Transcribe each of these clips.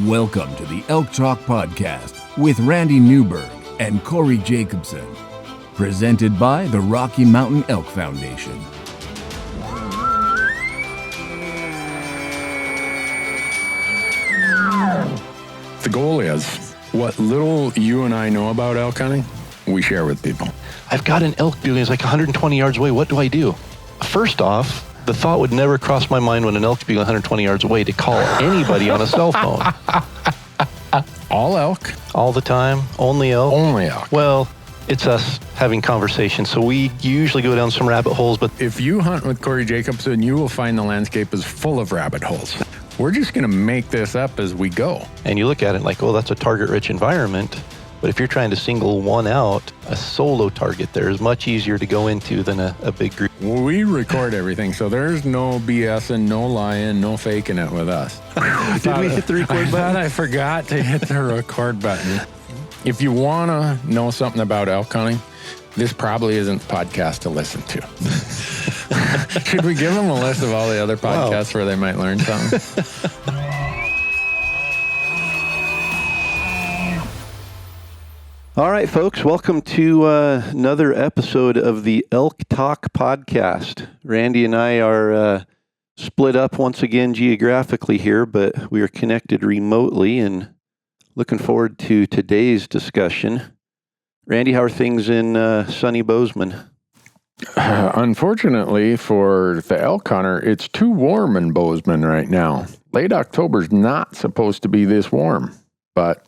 Welcome to the Elk Talk Podcast with Randy Newberg and Corey Jacobson. Presented by the Rocky Mountain Elk Foundation. The goal is, what little you and I know about elk hunting, we share with people. I've got an elk building. It's like 120 yards away. What do I do? First off, the thought would never cross my mind when an elk's being 120 yards away to call anybody on a cell phone. All elk? All the time? Only elk? Only elk. Well, it's us having conversations, so we usually go down some rabbit holes, but If you hunt with Corey Jacobson, you will find the landscape is full of rabbit holes. We're just going to make this up as we go. and you look at it like, oh, that's a target-rich environment. But if you're trying to single one out, a solo target there is much easier to go into than a big group. We record everything, so there's no BSing, no lying, no faking it with us. Did we hit the record button? I forgot to hit the record button. If you want to know something about elk hunting, this probably isn't the podcast to listen to. Should we give them a list of all the other podcasts where they might learn something? All right, folks, welcome to another episode of the Elk Talk Podcast. Randy and I are split up once again geographically here, but we are connected remotely and looking forward to today's discussion. Randy, how are things in sunny Bozeman? Unfortunately for the elk hunter, it's too warm in Bozeman right now. Late October's not supposed to be this warm, but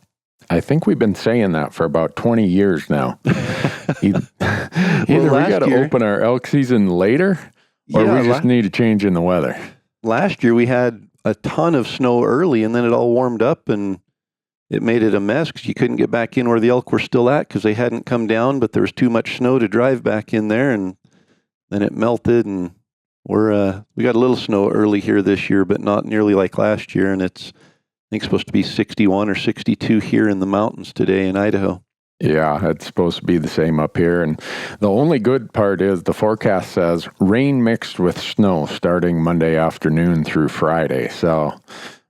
I think we've been saying that for about 20 years now. Either we got to open our elk season later, or we just need a change in the weather. Last year we had a ton of snow early, and then it all warmed up, and it made it a mess because you couldn't get back in where the elk were still at because they hadn't come down, but there was too much snow to drive back in there, and then it melted, and we got a little snow early here this year, but not nearly like last year, and it's I think it's supposed to be 61 or 62 here in the mountains today in Idaho. Yeah, it's supposed to be the same up here. And the only good part is the forecast says rain mixed with snow starting Monday afternoon through Friday. So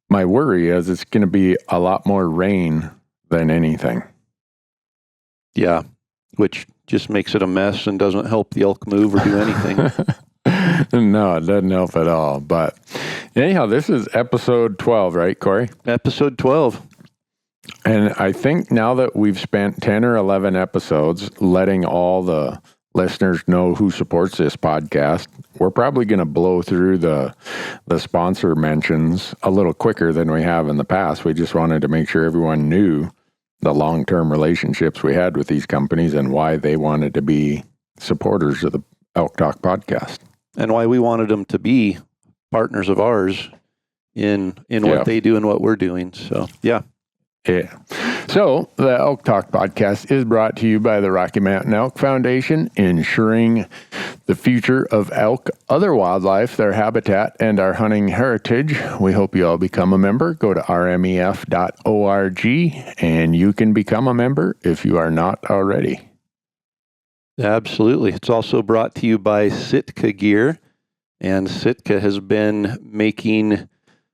my worry is it's going to be a lot more rain than anything. Yeah, which just makes it a mess and doesn't help the elk move or do anything. No, it doesn't help at all. But anyhow, this is episode 12, right, Corey? Episode 12. And I think now that we've spent 10 or 11 episodes letting all the listeners know who supports this podcast, we're probably going to blow through the sponsor mentions a little quicker than we have in the past. We just wanted to make sure everyone knew the long-term relationships we had with these companies and why they wanted to be supporters of the Elk Talk Podcast. And why we wanted them to be partners of ours in what they do and what we're doing. So, yeah. Yeah. So, the Elk Talk Podcast is brought to you by the Rocky Mountain Elk Foundation, ensuring the future of elk, other wildlife, their habitat, and our hunting heritage. We hope you all become a member. Go to rmef.org, and you can become a member if you are not already. Absolutely. It's also brought to you by Sitka Gear, and Sitka has been making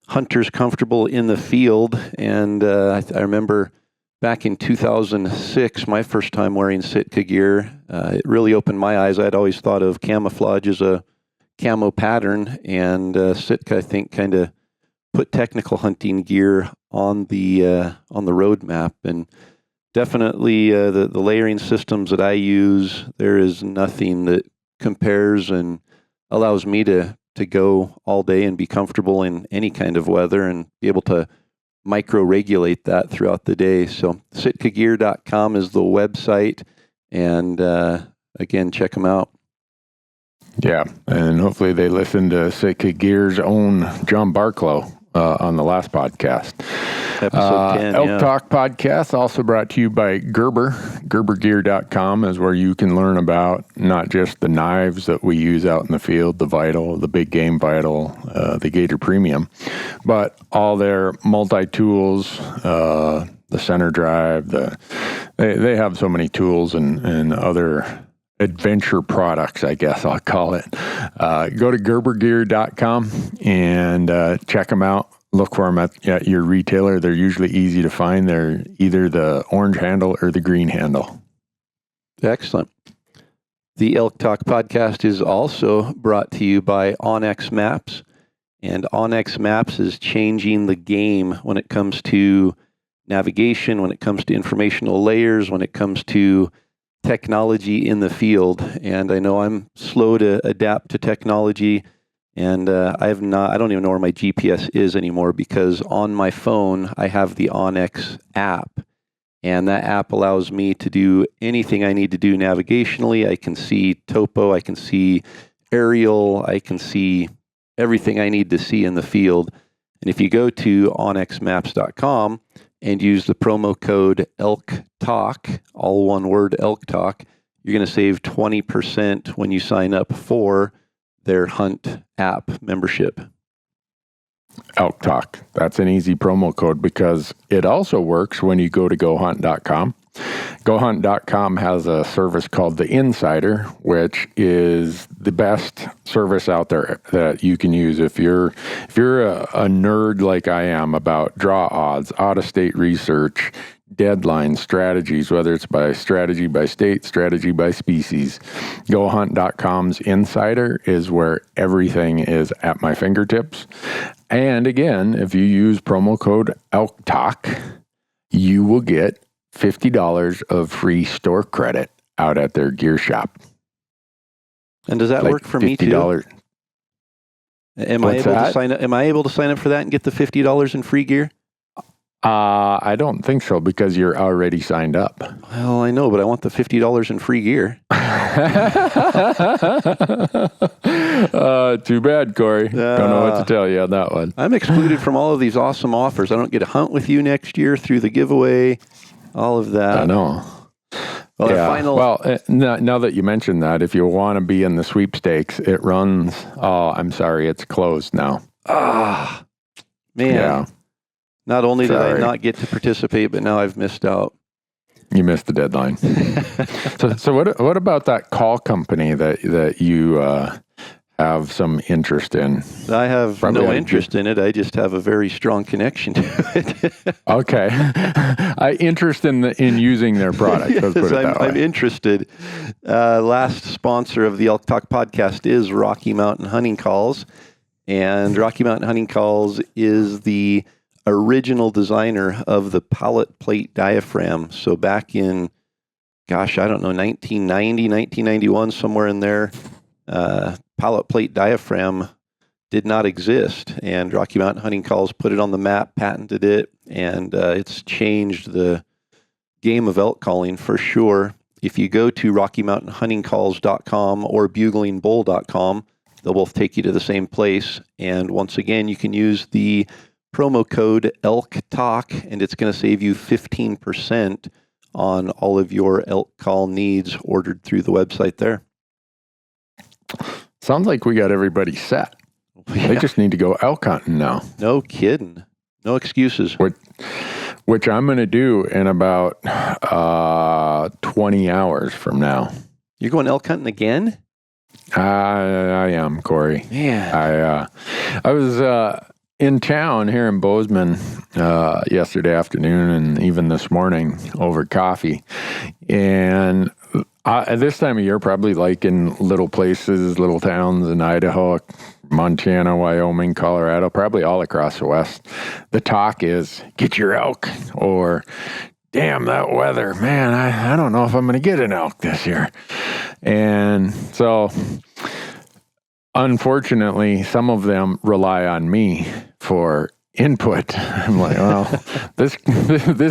hunters comfortable in the field. And I remember back in 2006, my first time wearing Sitka Gear, it really opened my eyes. I'd always thought of camouflage as a camo pattern, and Sitka, I think, kind of put technical hunting gear on the roadmap. And definitely the layering systems that I use, there is nothing that compares and allows me to go all day and be comfortable in any kind of weather and be able to micro-regulate that throughout the day. So sitkagear.com is the website, and again, check them out. Yeah, and hopefully they listen to Sitka Gear's own John Barklow on the last podcast. Episode 10, Elk Talk Podcast, also brought to you by Gerber. GerberGear.com is where you can learn about not just the knives that we use out in the field, the Vital, the Big Game Vital, the Gator Premium, but all their multi-tools, the center drive, they have so many tools and other adventure products, I guess I'll call it. Go to GerberGear.com and check them out. look for them at your retailer. They're usually easy to find. They're either the orange handle or the green handle. Excellent. The Elk Talk podcast is also brought to you by onX Maps. And onX Maps is changing the game when it comes to navigation, when it comes to informational layers, when it comes to technology in the field. And I know I'm slow to adapt to technology, and I don't even know where my GPS is anymore, because on my phone I have the onX app, and that app allows me to do anything I need to do navigationally. I can see topo, I can see aerial, I can see everything I need to see in the field. And if you go to onxmaps.com and use the promo code Elk Talk, all one word, Elk Talk, you're going to save 20% when you sign up for their Hunt app membership. Elk Talk. That's an easy promo code because it also works when you go to GoHunt.com. GoHunt.com has a service called the Insider, which is the best service out there that you can use if you're a nerd like I am about draw odds, out-of-state research, deadlines, strategies, whether it's by strategy by state, strategy by species. GoHunt.com's Insider is where everything is at my fingertips. And again, if you use promo code ELKTALK, you will get $50 of free store credit out at their gear shop. And does that work for me too? Am I able to sign up for that and get the $50 in free gear? I don't think so, because you're already signed up. Well, I know, but I want the $50 in free gear. Too bad, Corey. Don't know what to tell you on that one. I'm excluded from all of these awesome offers. I don't get to hunt with you next year through the giveaway, all of that. I know. Well, yeah. Now that you mentioned that, if you want to be in the sweepstakes, it runs. Oh, I'm sorry, it's closed now. Ah, man. Yeah. Not only did I not get to participate, but now I've missed out. You missed the deadline. So what about that call company that you have some interest in? I have no interest in it. I just have a very strong connection to it. Okay. Interest in using their product. Yes, let's put it that way. I'm interested. Last sponsor of the Elk Talk podcast is Rocky Mountain Hunting Calls. And Rocky Mountain Hunting Calls is the original designer of the pallet plate diaphragm. So back in, 1990, 1991, somewhere in there, pallet plate diaphragm did not exist. And Rocky Mountain Hunting Calls put it on the map, patented it, and it's changed the game of elk calling for sure. If you go to RockyMountainHuntingCalls.com or BuglingBull.com, they'll both take you to the same place. And once again, you can use the promo code Elk Talk, and it's going to save you 15% on all of your elk call needs ordered through the website there. Sounds like we got everybody set. Yeah. They just need to go elk hunting now. No kidding. No excuses. Which I'm going to do in about 20 hours from now. You're going elk hunting again? I am, Corey. Man. I was in town here in Bozeman yesterday afternoon and even this morning over coffee. And at this time of year, probably like in little places, little towns in Idaho, Montana, Wyoming, Colorado, probably all across the West, the talk is get your elk, or damn, that weather, man, I don't know if I'm going to get an elk this year. And so unfortunately, some of them rely on me for input. I'm like, well, this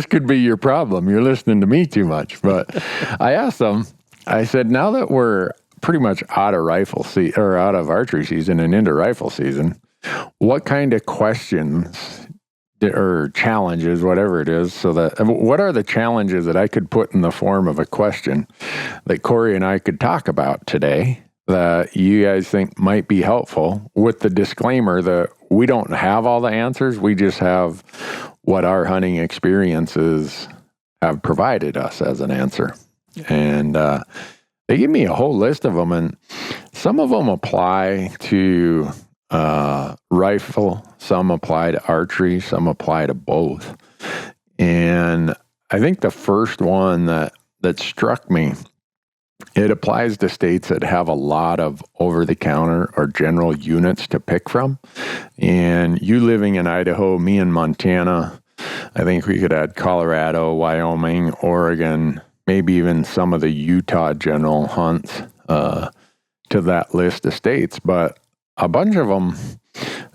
could be your problem. You're listening to me too much. But I asked them, I said, now that we're pretty much out of out of archery season and into rifle season, what kind of questions or challenges, whatever it is, what are the challenges that I could put in the form of a question that Corey and I could talk about today that you guys think might be helpful, with the disclaimer that we don't have all the answers. We just have what our hunting experiences have provided us as an answer. And they give me a whole list of them, and some of them apply to rifle, some apply to archery, some apply to both. And I think the first one that struck me, it applies to states that have a lot of over-the-counter or general units to pick from. And you living in Idaho, me in Montana, I think we could add Colorado, Wyoming, Oregon, maybe even some of the Utah general hunts to that list of states. But a bunch of them,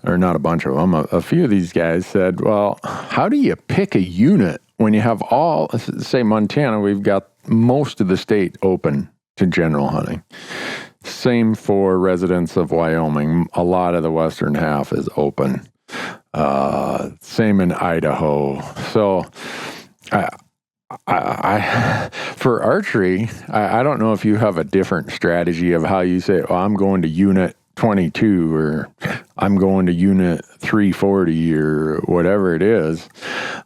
or not a bunch of them, a few of these guys said, well, how do you pick a unit when you have all, say Montana, we've got most of the state open to general hunting. Same for residents of Wyoming. A lot of the western half is open. Same in Idaho. So I for archery, I don't know if you have a different strategy of how you say, I'm going to unit 22 or I'm going to unit 340 or whatever it is.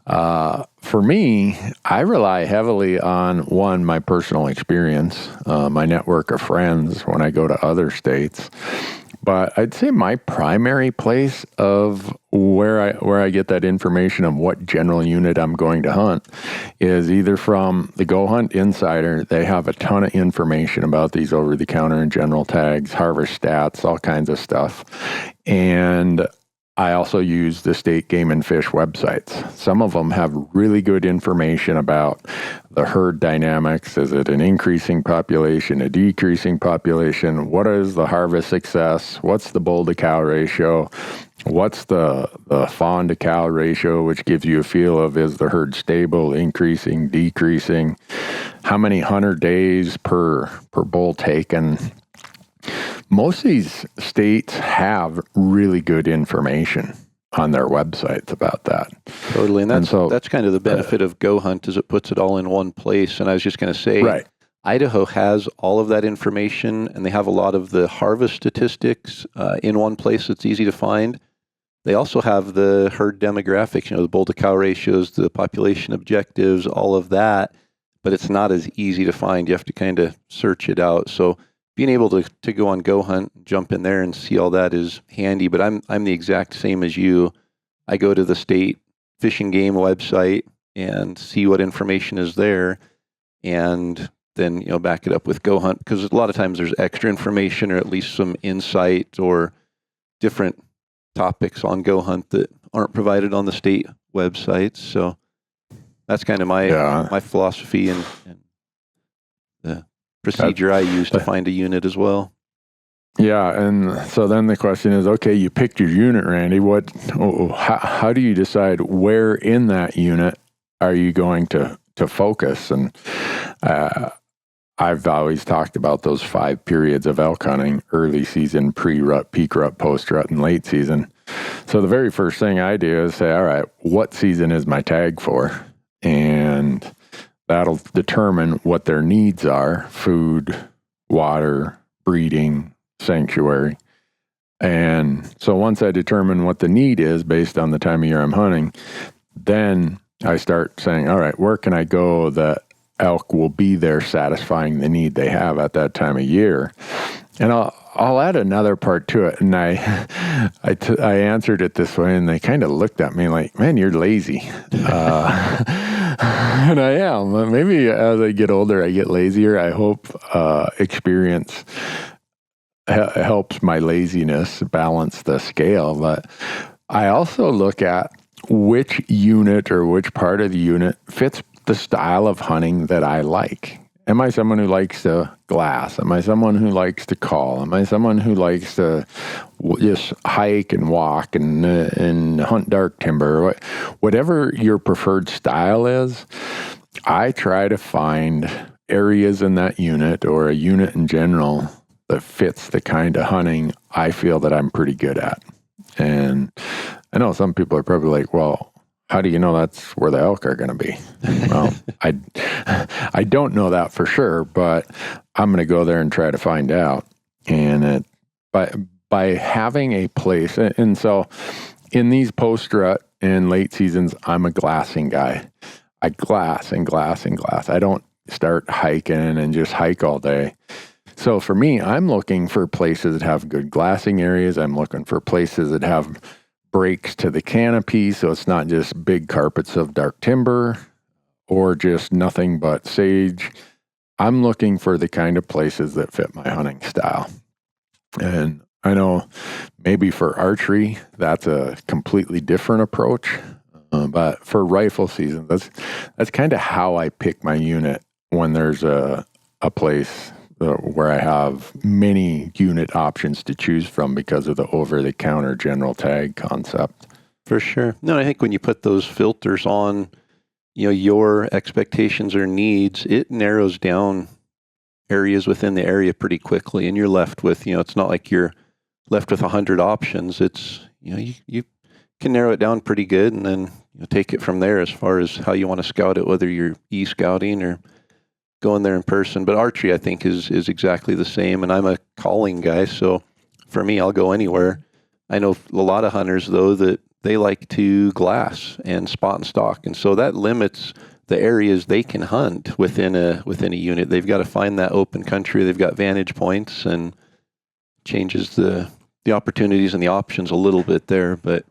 For me, I rely heavily on my personal experience, my network of friends when I go to other states. But I'd say my primary place of where I get that information of what general unit I'm going to hunt is either from the Go Hunt Insider. They have a ton of information about these over-the-counter and general tags, harvest stats, all kinds of stuff. And I also use the state game and fish websites. Some of them have really good information about the herd dynamics. Is it an increasing population, a decreasing population? What is the harvest success? What's the bull to cow ratio? What's the fawn to cow ratio, which gives you a feel of, is the herd stable, increasing, decreasing? How many hunter days per bull taken? Most of these states have really good information on their websites about that. Totally. And that's kind of the benefit of Go Hunt, is it puts it all in one place. And I was just going to say, right. Idaho has all of that information, and they have a lot of the harvest statistics in one place that's easy to find. They also have the herd demographics, the bull to cow ratios, the population objectives, all of that, but it's not as easy to find. You have to kind of search it out. So being able to go on Go Hunt, jump in there and see all that is handy. But I'm the exact same as you. I go to the state fish and game website and see what information is there, and then back it up with Go Hunt, because a lot of times there's extra information or at least some insight or different topics on Go Hunt that aren't provided on the state websites. So that's kind of my philosophy and the procedure I use to find a unit as well. Yeah, and so then the question is, okay, you picked your unit, Randy. How do you decide where in that unit are you going to focus? And I've always talked about those 5 periods of elk hunting: early season, pre-rut, peak rut, post-rut, and late season. So the very first thing I do is say, all right, what season is my tag for? And that'll determine what their needs are: food, water, breeding, sanctuary. And so once I determine what the need is based on the time of year I'm hunting, then I start saying, all right, where can I go that elk will be there satisfying the need they have at that time of year? And I'll add another part to it. And I answered it this way, and they kind of looked at me like, man, you're lazy. And I am. Maybe as I get older, I get lazier. I hope experience helps my laziness balance the scale. But I also look at which unit or which part of the unit fits the style of hunting that I like. Am I someone who likes to glass? Am I someone who likes to call? Am I someone who likes to just hike and walk and hunt dark timber? Whatever your preferred style is, I try to find areas in that unit or a unit in general that fits the kind of hunting I feel that I'm pretty good at. And I know some people are probably like, well, how do you know that's where the elk are going to be? Well, I don't know that for sure, but I'm going to go there and try to find out. And by having a place, and so in these post-rut and late seasons, I'm a glassing guy. I glass and glass and glass. I don't start hiking and just hike all day. So for me, I'm looking for places that have good glassing areas. I'm looking for places that have breaks to the canopy, so it's not just big carpets of dark timber or just nothing but sage. I'm looking for the kind of places that fit my hunting style. And I know maybe for archery, that's a completely different approach. But for rifle season, that's kind of how I pick my unit when there's a place where I have many unit options to choose from because of the over-the-counter general tag concept. For sure. No, I think when you put those filters on, your expectations or needs, it narrows down areas within the area pretty quickly, and you're left with, it's not like you're left with 100 options. It's, you can narrow it down pretty good, and then take it from there as far as how you want to scout it, whether you're e-scouting or going there in person. But archery, I think, is exactly the same, and I'm a calling guy, so for me, I'll go anywhere. I know a lot of hunters, though, that they like to glass and spot and stalk, and so that limits the areas they can hunt within a unit. They've got to find that open country. They've got vantage points, and changes the opportunities and the options a little bit there. But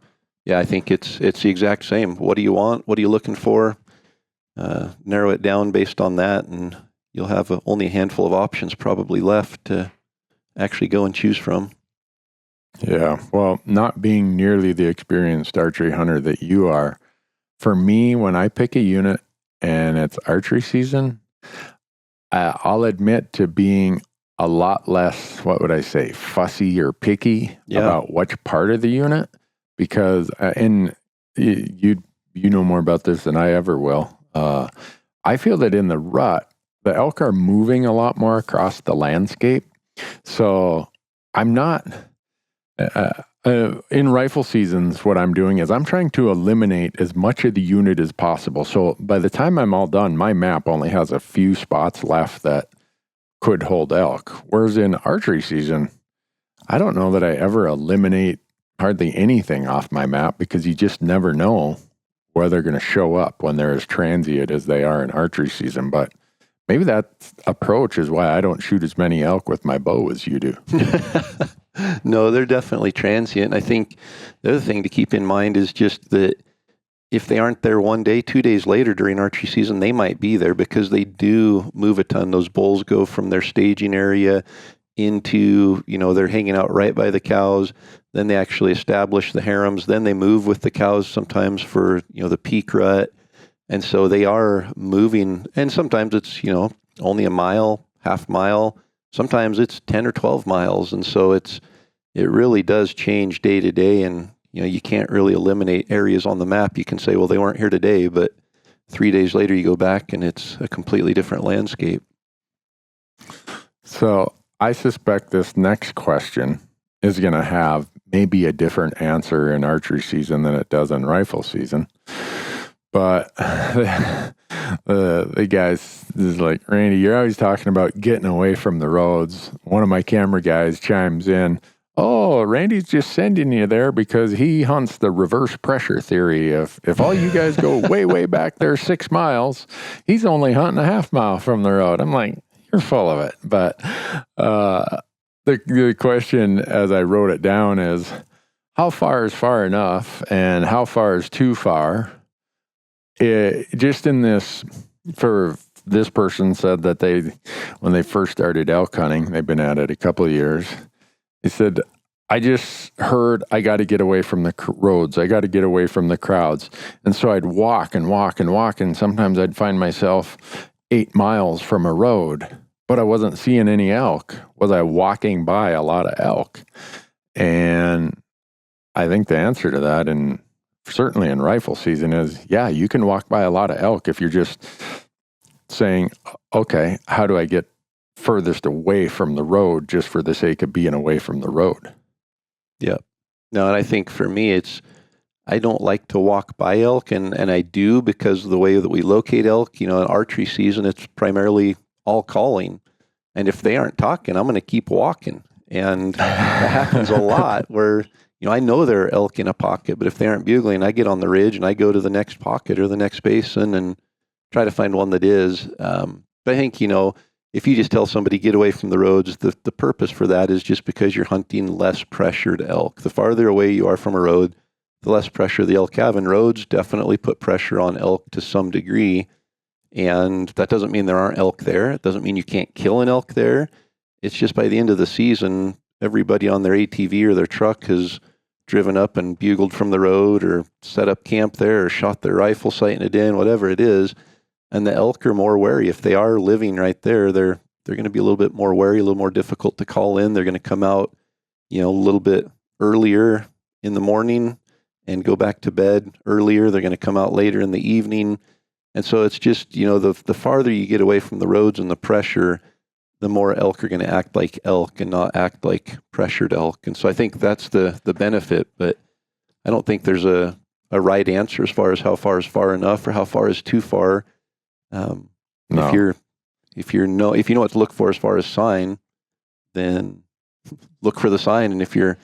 yeah, I think it's the exact same. What do you want? What are you looking for? Narrow it down based on that, and you'll have only a handful of options probably left to actually go and choose from. Yeah, well, not being nearly the experienced archery hunter that you are, for me, when I pick a unit and it's archery season, I'll admit to being a lot less, what would I say, fussy or picky about which part of the unit, because, and you know more about this than I ever will. I feel that in the rut, the elk are moving a lot more across the landscape. So I'm not, in rifle seasons, what I'm doing is I'm trying to eliminate as much of the unit as possible. So by the time I'm all done, my map only has a few spots left that could hold elk. Whereas in archery season, I don't know that I ever eliminate hardly anything off my map, because you just never know where they're going to show up when they're as transient as they are in archery season. But maybe that approach is why I don't shoot as many elk with my bow as you do. No, they're definitely transient. I think the other thing to keep in mind is just that if they aren't there one day, 2 days later during archery season, they might be there, because they do move a ton. Those bulls go from their staging area into, they're hanging out right by the cows. Then they actually establish the harems. Then they move with the cows sometimes for, the peak rut. And so they are moving. And sometimes it's, only a mile, half mile. Sometimes it's 10 or 12 miles. And so it really does change day to day. And, you can't really eliminate areas on the map. You can say, well, they weren't here today, but 3 days later you go back and it's a completely different landscape. So I suspect this next question is going to have maybe a different answer in archery season than it does in rifle season. But the guys is like, Randy, you're always talking about getting away from the roads. One of my camera guys chimes in, oh, Randy's just sending you there because he hunts the reverse pressure theory. If all you guys go way, way back there 6 miles, he's only hunting a half mile from the road. I'm like, you're full of it. But the question, as I wrote it down, is how far is far enough and how far is too far? Just in this, for this person said that when they first started elk hunting, they've been at it a couple of years. He said, I just heard I got to get away from the roads. I got to get away from the crowds. And so I'd walk and walk and walk. And sometimes I'd find myself 8 miles from a road, but I wasn't seeing any elk. Was I walking by a lot of elk? And I think the answer to that, and certainly in rifle season, is, yeah, you can walk by a lot of elk if you're just saying, okay, how do I get furthest away from the road just for the sake of being away from the road? Yeah. No, and I think for me, I don't like to walk by elk, and I do because of the way that we locate elk. In archery season, it's primarily all calling. And if they aren't talking, I'm going to keep walking. And that happens a lot where, I know there are elk in a pocket, but if they aren't bugling, I get on the ridge and I go to the next pocket or the next basin and try to find one that is. But I think, if you just tell somebody get away from the roads, the purpose for that is just because you're hunting less pressured elk. The farther away you are from a road, the less pressure the elk have. And roads definitely put pressure on elk to some degree. And that doesn't mean there aren't elk there. It doesn't mean you can't kill an elk there. It's just by the end of the season, everybody on their ATV or their truck has driven up and bugled from the road or set up camp there or shot their rifle sight in a den, whatever it is. And the elk are more wary. If they are living right there, they're going to be a little bit more wary, a little more difficult to call in. They're going to come out, a little bit earlier in the morning and go back to bed earlier. They're going to come out later in the evening. And so it's just, the farther you get away from the roads and the pressure, the more elk are going to act like elk and not act like pressured elk. And so I think that's the benefit, but I don't think there's a right answer as far as how far is far enough or how far is too far. No. If you know what to look for as far as sign, then look for the sign. And if your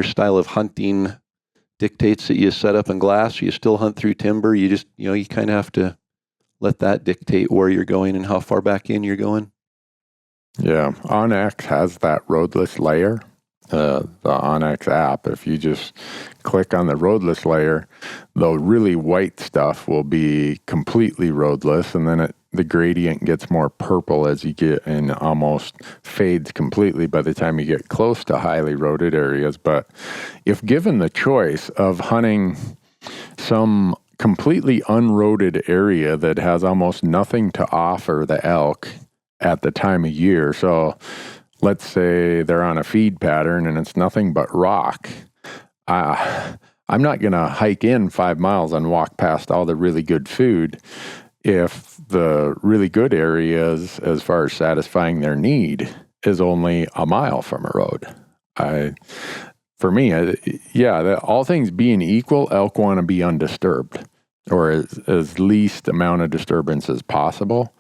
style of hunting dictates that you set up in glass, or you still hunt through timber, you just, you kind of have to let that dictate where you're going and how far back in you're going. Yeah. OnX has that roadless layer. The OnX app, if you just click on the roadless layer, the really white stuff will be completely roadless, and then the gradient gets more purple as you get and almost fades completely by the time you get close to highly roaded areas. But if given the choice of hunting some completely unroaded area that has almost nothing to offer the elk at the time of year, so let's say they're on a feed pattern and it's nothing but rock. I'm not going to hike in 5 miles and walk past all the really good food if the really good areas, as far as satisfying their need, is only a mile from a road. All things being equal, elk want to be undisturbed or as least amount of disturbance as possible.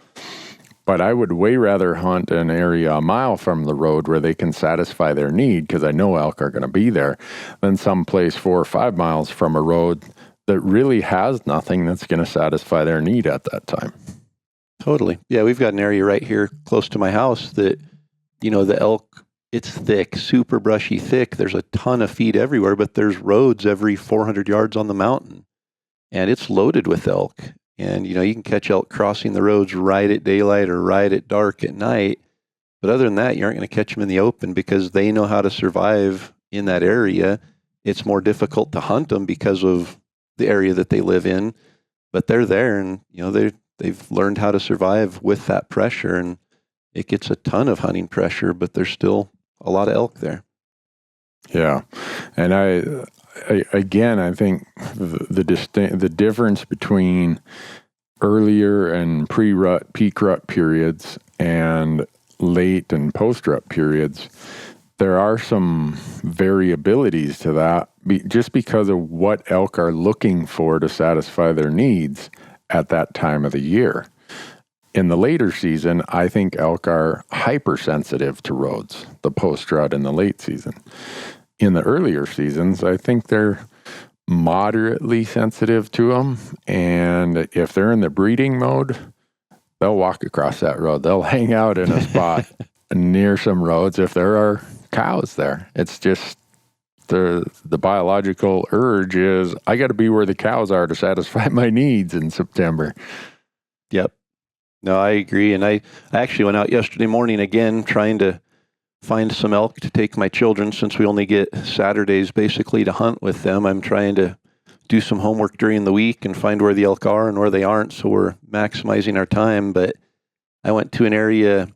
But I would way rather hunt an area a mile from the road where they can satisfy their need, because I know elk are going to be there, than someplace 4 or 5 miles from a road that really has nothing that's going to satisfy their need at that time. Totally. Yeah, we've got an area right here close to my house that, the elk, it's thick, super brushy thick. There's a ton of feed everywhere, but there's roads every 400 yards on the mountain. And it's loaded with elk. And, you can catch elk crossing the roads right at daylight or right at dark at night. But other than that, you aren't going to catch them in the open because they know how to survive in that area. It's more difficult to hunt them because of the area that they live in. But they're there and, they've learned how to survive with that pressure. And it gets a ton of hunting pressure, but there's still a lot of elk there. Yeah. And I think the difference between earlier and pre-rut, peak rut periods and late and post-rut periods, there are some variabilities to that just because of what elk are looking for to satisfy their needs at that time of the year. In the later season, I think elk are hypersensitive to roads, the post-rut and the late season. In the earlier seasons, I think they're moderately sensitive to them. And if they're in the breeding mode, they'll walk across that road. They'll hang out in a spot near some roads if there are cows there. It's just the biological urge is, I got to be where the cows are to satisfy my needs in September. Yep. No, I agree. And I actually went out yesterday morning again trying to find some elk to take my children, since we only get Saturdays basically to hunt with them. I'm trying to do some homework during the week and find where the elk are and where they aren't, so we're maximizing our time. But I went to an area,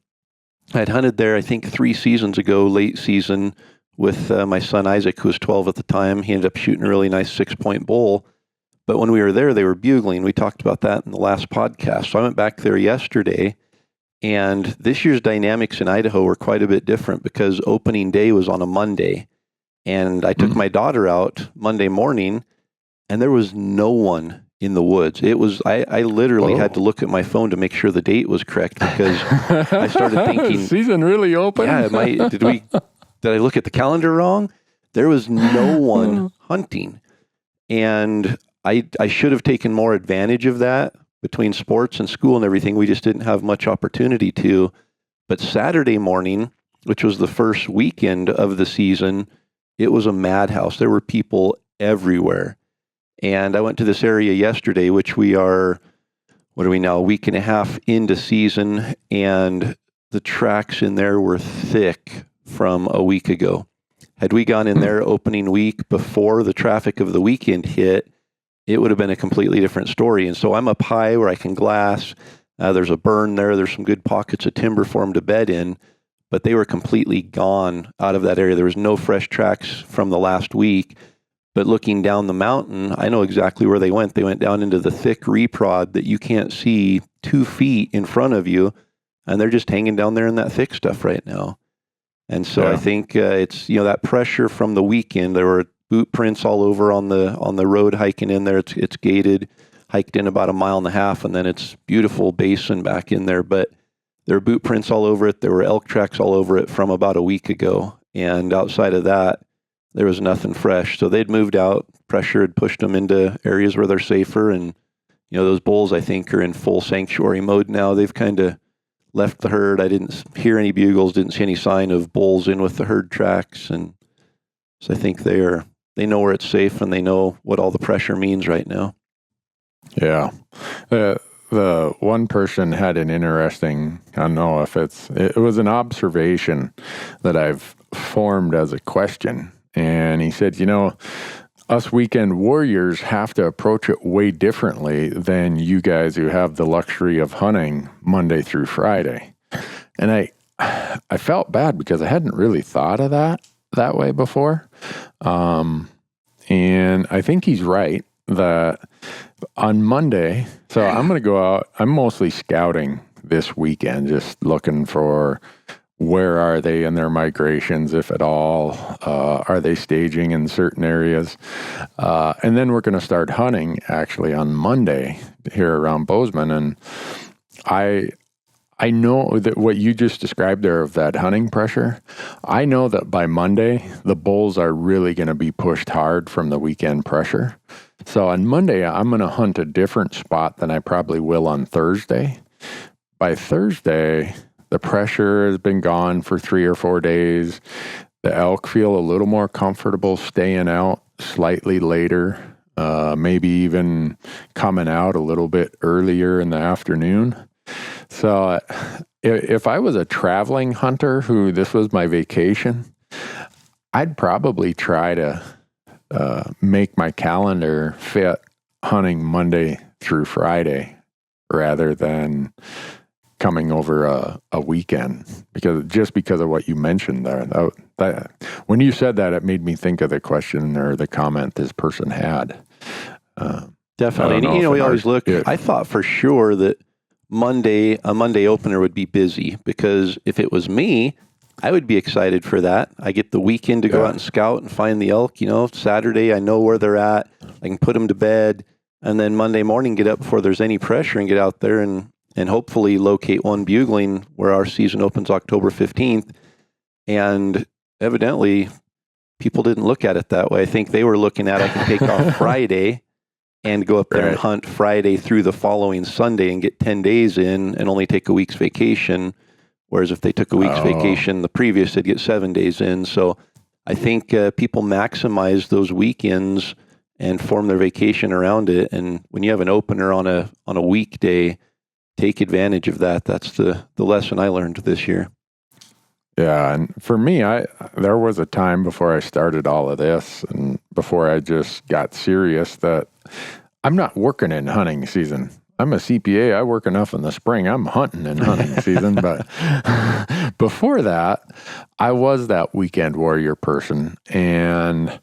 I'd hunted there I think 3 seasons ago, late season, with my son Isaac, who was 12 at the time. He ended up shooting a really nice 6-point bull. But when we were there, they were bugling. We talked about that in the last podcast. So I went back there yesterday. And this year's dynamics in Idaho were quite a bit different because opening day was on a Monday. And I took my daughter out Monday morning, and there was no one in the woods. It was, I literally had to look at my phone to make sure the date was correct, because I started thinking, season really open? Yeah, did I look at the calendar wrong? There was no one hunting. And I should have taken more advantage of that. Between sports and school and everything, we just didn't have much opportunity to. But Saturday morning, which was the first weekend of the season, it was a madhouse. There were people everywhere. And I went to this area yesterday, which we are, what are we now, a week and a half into season, and the tracks in there were thick from a week ago. Had we gone in there opening week before the traffic of the weekend hit, it would have been a completely different story. And so I'm up high where I can glass. There's a burn there. There's some good pockets of timber for them to bed in, but they were completely gone out of that area. There was no fresh tracks from the last week. But looking down the mountain, I know exactly where they went. They went down into the thick reprod that you can't see 2 feet in front of you, and they're just hanging down there in that thick stuff right now. And so I think it's, that pressure from the weekend. There were boot prints all over on the road hiking in there. It's gated, hiked in about 1.5 miles, and then it's beautiful basin back in there. But there were boot prints all over it. There were elk tracks all over it from about a week ago. And outside of that, there was nothing fresh. So they'd moved out. Pressure had pushed them into areas where they're safer. And, those bulls, I think, are in full sanctuary mode now. They've kind of left the herd. I didn't hear any bugles, didn't see any sign of bulls in with the herd tracks. And so I think they know where it's safe, and they know what all the pressure means right now. Yeah. The one person had an interesting, I don't know if it was an observation that I've formed as a question. And he said, us weekend warriors have to approach it way differently than you guys who have the luxury of hunting Monday through Friday. And I felt bad because I hadn't really thought of that way before. And I think he's right that on Monday, so I'm going to go out, I'm mostly scouting this weekend, just looking for where are they in their migrations, if at all, are they staging in certain areas? And then we're going to start hunting actually on Monday here around Bozeman. And I know that what you just described there of that hunting pressure, I know that by Monday, the bulls are really going to be pushed hard from the weekend pressure. So on Monday, I'm going to hunt a different spot than I probably will on Thursday. By Thursday, the pressure has been gone for 3 or 4 days. The elk feel a little more comfortable staying out slightly later, maybe even coming out a little bit earlier in the afternoon. So if I was a traveling hunter who this was my vacation, I'd probably try to make my calendar fit hunting Monday through Friday rather than coming over a weekend, because of what you mentioned there. That when you said that, it made me think of the question or the comment this person had. Definitely. And, we always look, I thought for sure that a Monday opener would be busy, because if it was me, I would be excited for that. I get the weekend to go out and scout and find the elk. Saturday, I know where they're at. I can put them to bed, and then Monday morning, get up before there's any pressure and get out there and hopefully locate one bugling, where our season opens October 15th. And evidently, people didn't look at it that way. I think they were looking at, I can take off Friday and go up there and hunt Friday through the following Sunday and get 10 days in and only take a week's vacation. Whereas if they took a week's vacation the previous, they'd get 7 days in. So I think people maximize those weekends and form their vacation around it. And when you have an opener on a weekday, take advantage of that. That's the lesson I learned this year. Yeah, and for me, there was a time before I started all of this and before I just got serious that I'm not working in hunting season. I'm a CPA. I work enough in the spring. I'm hunting in hunting season. But before that, I was that weekend warrior person. And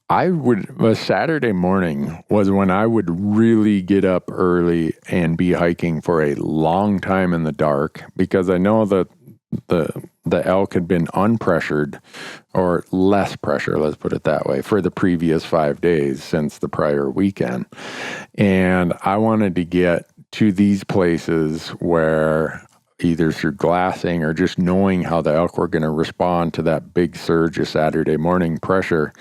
a Saturday morning was when I would really get up early and be hiking for a long time in the dark, because I know that the elk had been unpressured, or less pressure, let's put it that way, for the previous 5 days since the prior weekend. And I wanted to get to these places where, either through glassing or just knowing how the elk were going to respond to that big surge of Saturday morning pressure,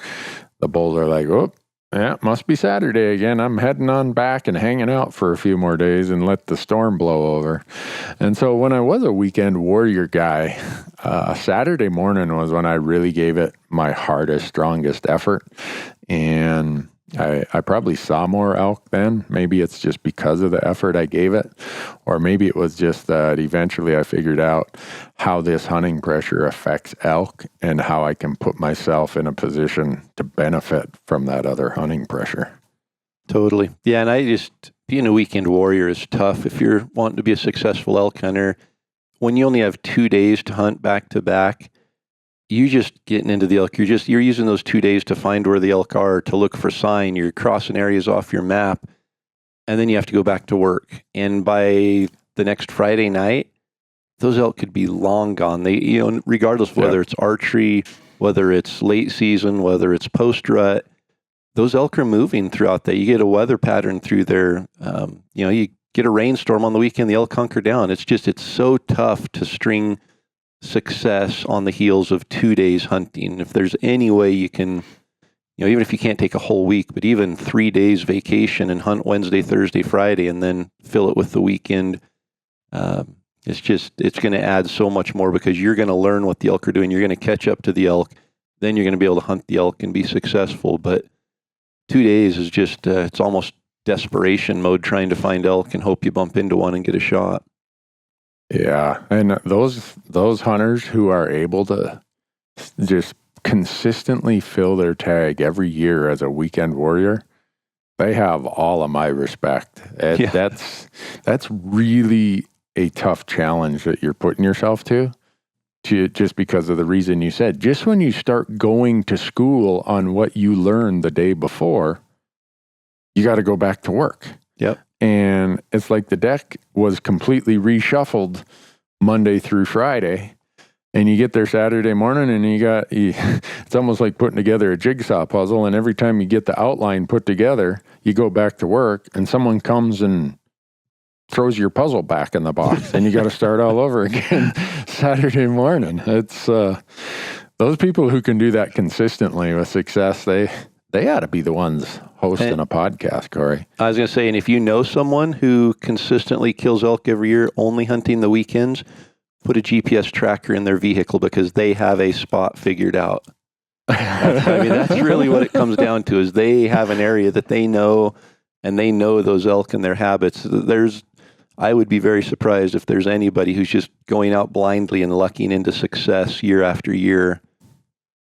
the bulls are like, oh, Yeah, must be Saturday again. I'm heading on back and hanging out for a few more days and let the storm blow over. And so when I was a weekend warrior guy, Saturday morning was when I really gave it my hardest, strongest effort. And I probably saw more elk then. Maybe it's just because of the effort I gave it, or maybe it was just that eventually I figured out how this hunting pressure affects elk and how I can put myself in a position to benefit from that other hunting pressure. Totally. Yeah, and being a weekend warrior is tough. If you're wanting to be a successful elk hunter, when you only have 2 days to hunt back to back, you just getting into the elk. You're using those 2 days to find where the elk are, to look for sign. You're crossing areas off your map, and then you have to go back to work. And by the next Friday night, those elk could be long gone. They, regardless of whether it's archery, whether it's late season, whether it's post rut, those elk are moving throughout that. You get a weather pattern through there. You get a rainstorm on the weekend, the elk hunker down. It's so tough to string success on the heels of 2 days hunting. If there's any way you can, even if you can't take a whole week, but even 3 days vacation and hunt Wednesday, Thursday, Friday, and then fill it with the weekend, it's going to add so much more, because you're going to learn what the elk are doing. You're going to catch up to the elk. Then you're going to be able to hunt the elk and be successful. But 2 days is just, it's almost desperation mode, trying to find elk and hope you bump into one and get a shot. Yeah, and those hunters who are able to just consistently fill their tag every year as a weekend warrior, they have all of my respect. That's really a tough challenge that you're putting yourself to just because of the reason you said. Just when you start going to school on what you learned the day before, you got to go back to work. Yep. And it's like the deck was completely reshuffled Monday through Friday. And you get there Saturday morning and it's almost like putting together a jigsaw puzzle. And every time you get the outline put together, you go back to work and someone comes and throws your puzzle back in the box and you got to start all over again Saturday morning. It's those people who can do that consistently with success, they ought to be the ones hosting a podcast, Corey. I was going to say, and if you know someone who consistently kills elk every year, only hunting the weekends, put a GPS tracker in their vehicle, because they have a spot figured out. That's really what it comes down to, is they have an area that they know, and they know those elk and their habits. I would be very surprised if there's anybody who's just going out blindly and lucking into success year after year,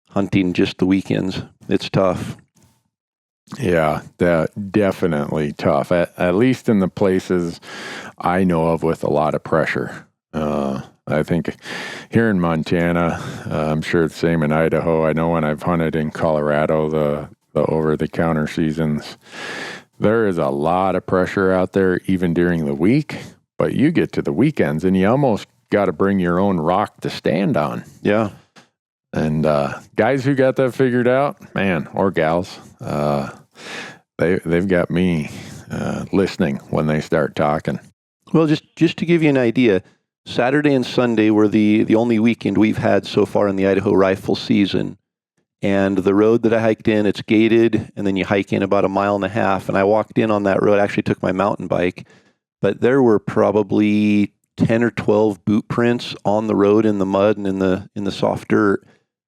hunting just the weekends. It's tough. Yeah, definitely tough. At least in the places I know of with a lot of pressure. I think here in Montana, I'm sure it's the same in Idaho. I know when I've hunted in Colorado, the over-the-counter seasons, there is a lot of pressure out there even during the week. But you get to the weekends and you almost got to bring your own rock to stand on. Yeah. And guys who got that figured out, man, or gals, they've got me listening when they start talking. Well, just to give you an idea, Saturday and Sunday were the only weekend we've had so far in the Idaho rifle season. And the road that I hiked in, it's gated, and then you hike in about 1.5 miles. And I walked in on that road. I actually took my mountain bike, but there were probably 10 or 12 boot prints on the road in the mud and in the soft dirt.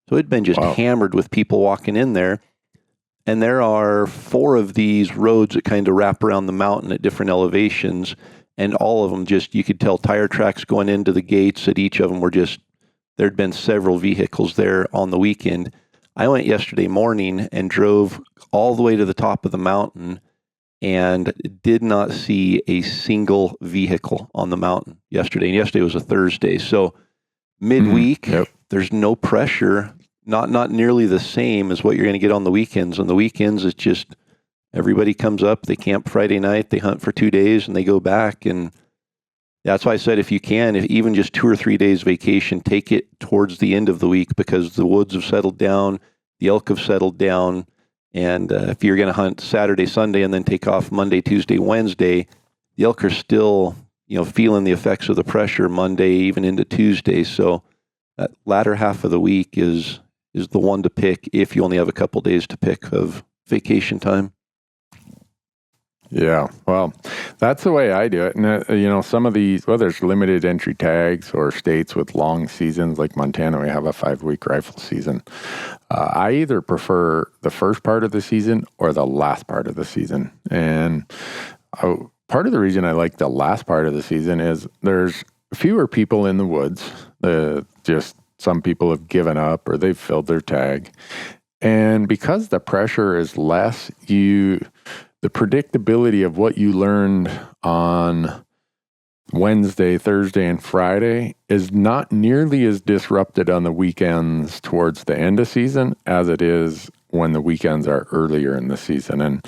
So it'd been just hammered with people walking in there. And there are 4 of these roads that kind of wrap around the mountain at different elevations. And all of them you could tell tire tracks going into the gates at each of them were there'd been several vehicles there on the weekend. I went yesterday morning and drove all the way to the top of the mountain and did not see a single vehicle on the mountain yesterday. And yesterday was a Thursday. So midweek, there's no pressure, not nearly the same as what you're going to get on the weekends. On the weekends, it's just everybody comes up, they camp Friday night, they hunt for 2 days, and they go back. And that's why I said, if even just 2 or 3 days vacation, take it towards the end of the week, because the woods have settled down, the elk have settled down. And if you're going to hunt Saturday, Sunday, and then take off Monday, Tuesday, Wednesday, the elk are still, feeling the effects of the pressure Monday, even into Tuesday. So that latter half of the week is the one to pick if you only have a couple days to pick of vacation time. Yeah, well, that's the way I do it. And, some of these, whether it's limited entry tags or states with long seasons like Montana, we have a 5-week rifle season. I either prefer the first part of the season or the last part of the season. And part of the reason I like the last part of the season is there's fewer people in the woods. Just some people have given up or they've filled their tag. And because the pressure is less, the predictability of what you learned on Wednesday, Thursday, and Friday is not nearly as disrupted on the weekends towards the end of season as it is when the weekends are earlier in the season.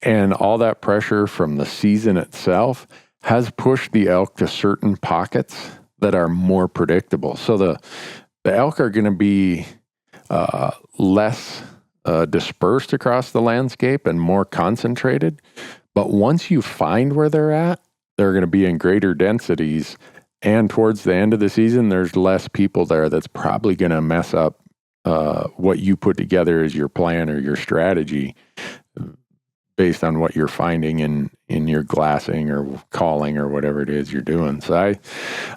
And all that pressure from the season itself has pushed the elk to certain pockets that are more predictable. So the elk are going to be less dispersed across the landscape and more concentrated. But once you find where they're at, they're going to be in greater densities. And towards the end of the season, there's less people there that's probably going to mess up what you put together as your plan or your strategy based on what you're finding in your glassing or calling or whatever it is you're doing. So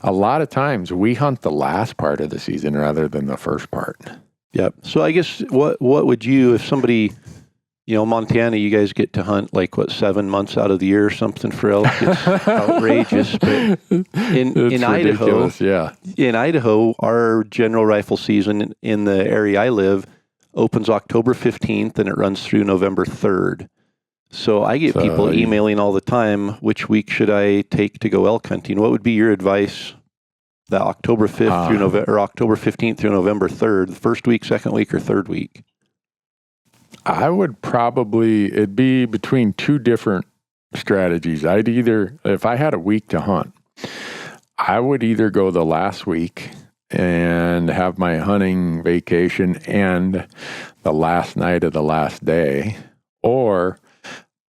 a lot of times we hunt the last part of the season rather than the first part. Yep. So I guess what would you, if somebody, Montana, you guys get to hunt 7 months out of the year or something for elk? It's outrageous. But in Idaho, yeah. In Idaho, our general rifle season in the area I live opens October 15th and it runs through November 3rd. So I get people emailing all the time, which week should I take to go elk hunting? What would be your advice? The October 5th through November, or October 15th through November 3rd, the first week, second week, or third week? I would it'd be between two different strategies. If I had a week to hunt, I would either go the last week and have my hunting vacation and the last night of the last day, or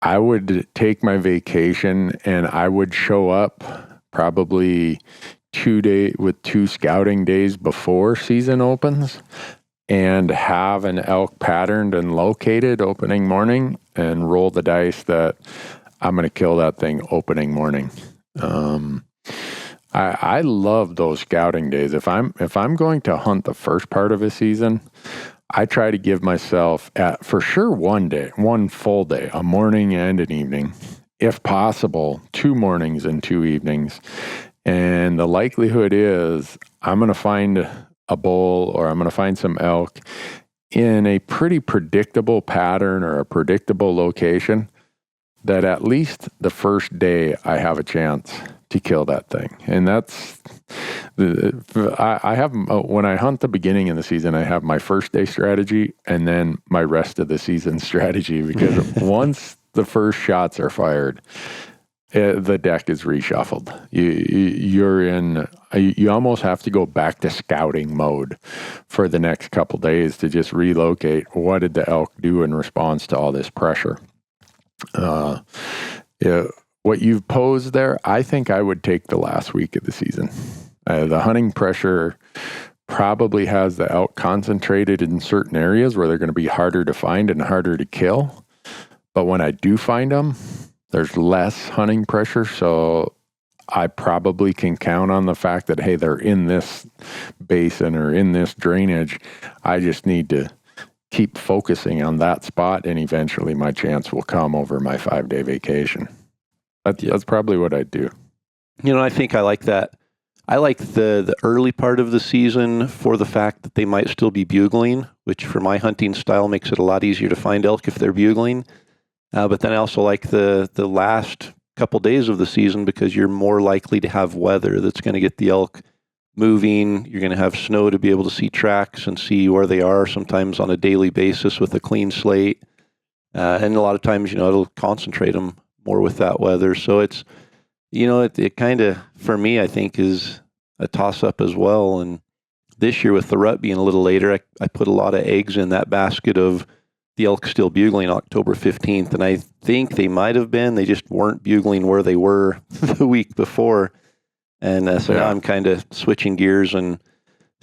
I would take my vacation and I would show up probably 2 scouting days before season opens and have an elk patterned and located opening morning and roll the dice that I'm going to kill that thing opening morning. I love those scouting days. If I'm going to hunt the first part of a season, I try to give myself for sure one full day, a morning and an evening, if possible, 2 mornings and 2 evenings. And the likelihood is I'm going to find a bull or I'm going to find some elk in a pretty predictable pattern or a predictable location that at least the first day I have a chance to kill that thing. And that's, I have, when I hunt the beginning of the season, I have my first day strategy and then my rest of the season strategy, because once the first shots are fired, the deck is reshuffled. You almost have to go back to scouting mode for the next couple days to just relocate. What did the elk do in response to all this pressure? What you've posed there, I think I would take the last week of the season. The hunting pressure probably has the elk concentrated in certain areas where they're going to be harder to find and harder to kill. But when I do find them, there's less hunting pressure, so I probably can count on the fact that, hey, they're in this basin or in this drainage. I just need to keep focusing on that spot, and eventually my chance will come over my 5-day vacation. That's probably what I'd do. I think I like that. I like the early part of the season for the fact that they might still be bugling, which for my hunting style makes it a lot easier to find elk if they're bugling. But then I also like the last couple days of the season because you're more likely to have weather that's going to get the elk moving. You're going to have snow to be able to see tracks and see where they are, sometimes on a daily basis with a clean slate. And a lot of times, it'll concentrate them more with that weather. So it's, it kind of, for me, I think is a toss-up as well. And this year with the rut being a little later, I put a lot of eggs in that basket of the elk still bugling October 15th. And I think they might have been, they just weren't bugling where they were the week before. And now I'm kind of switching gears and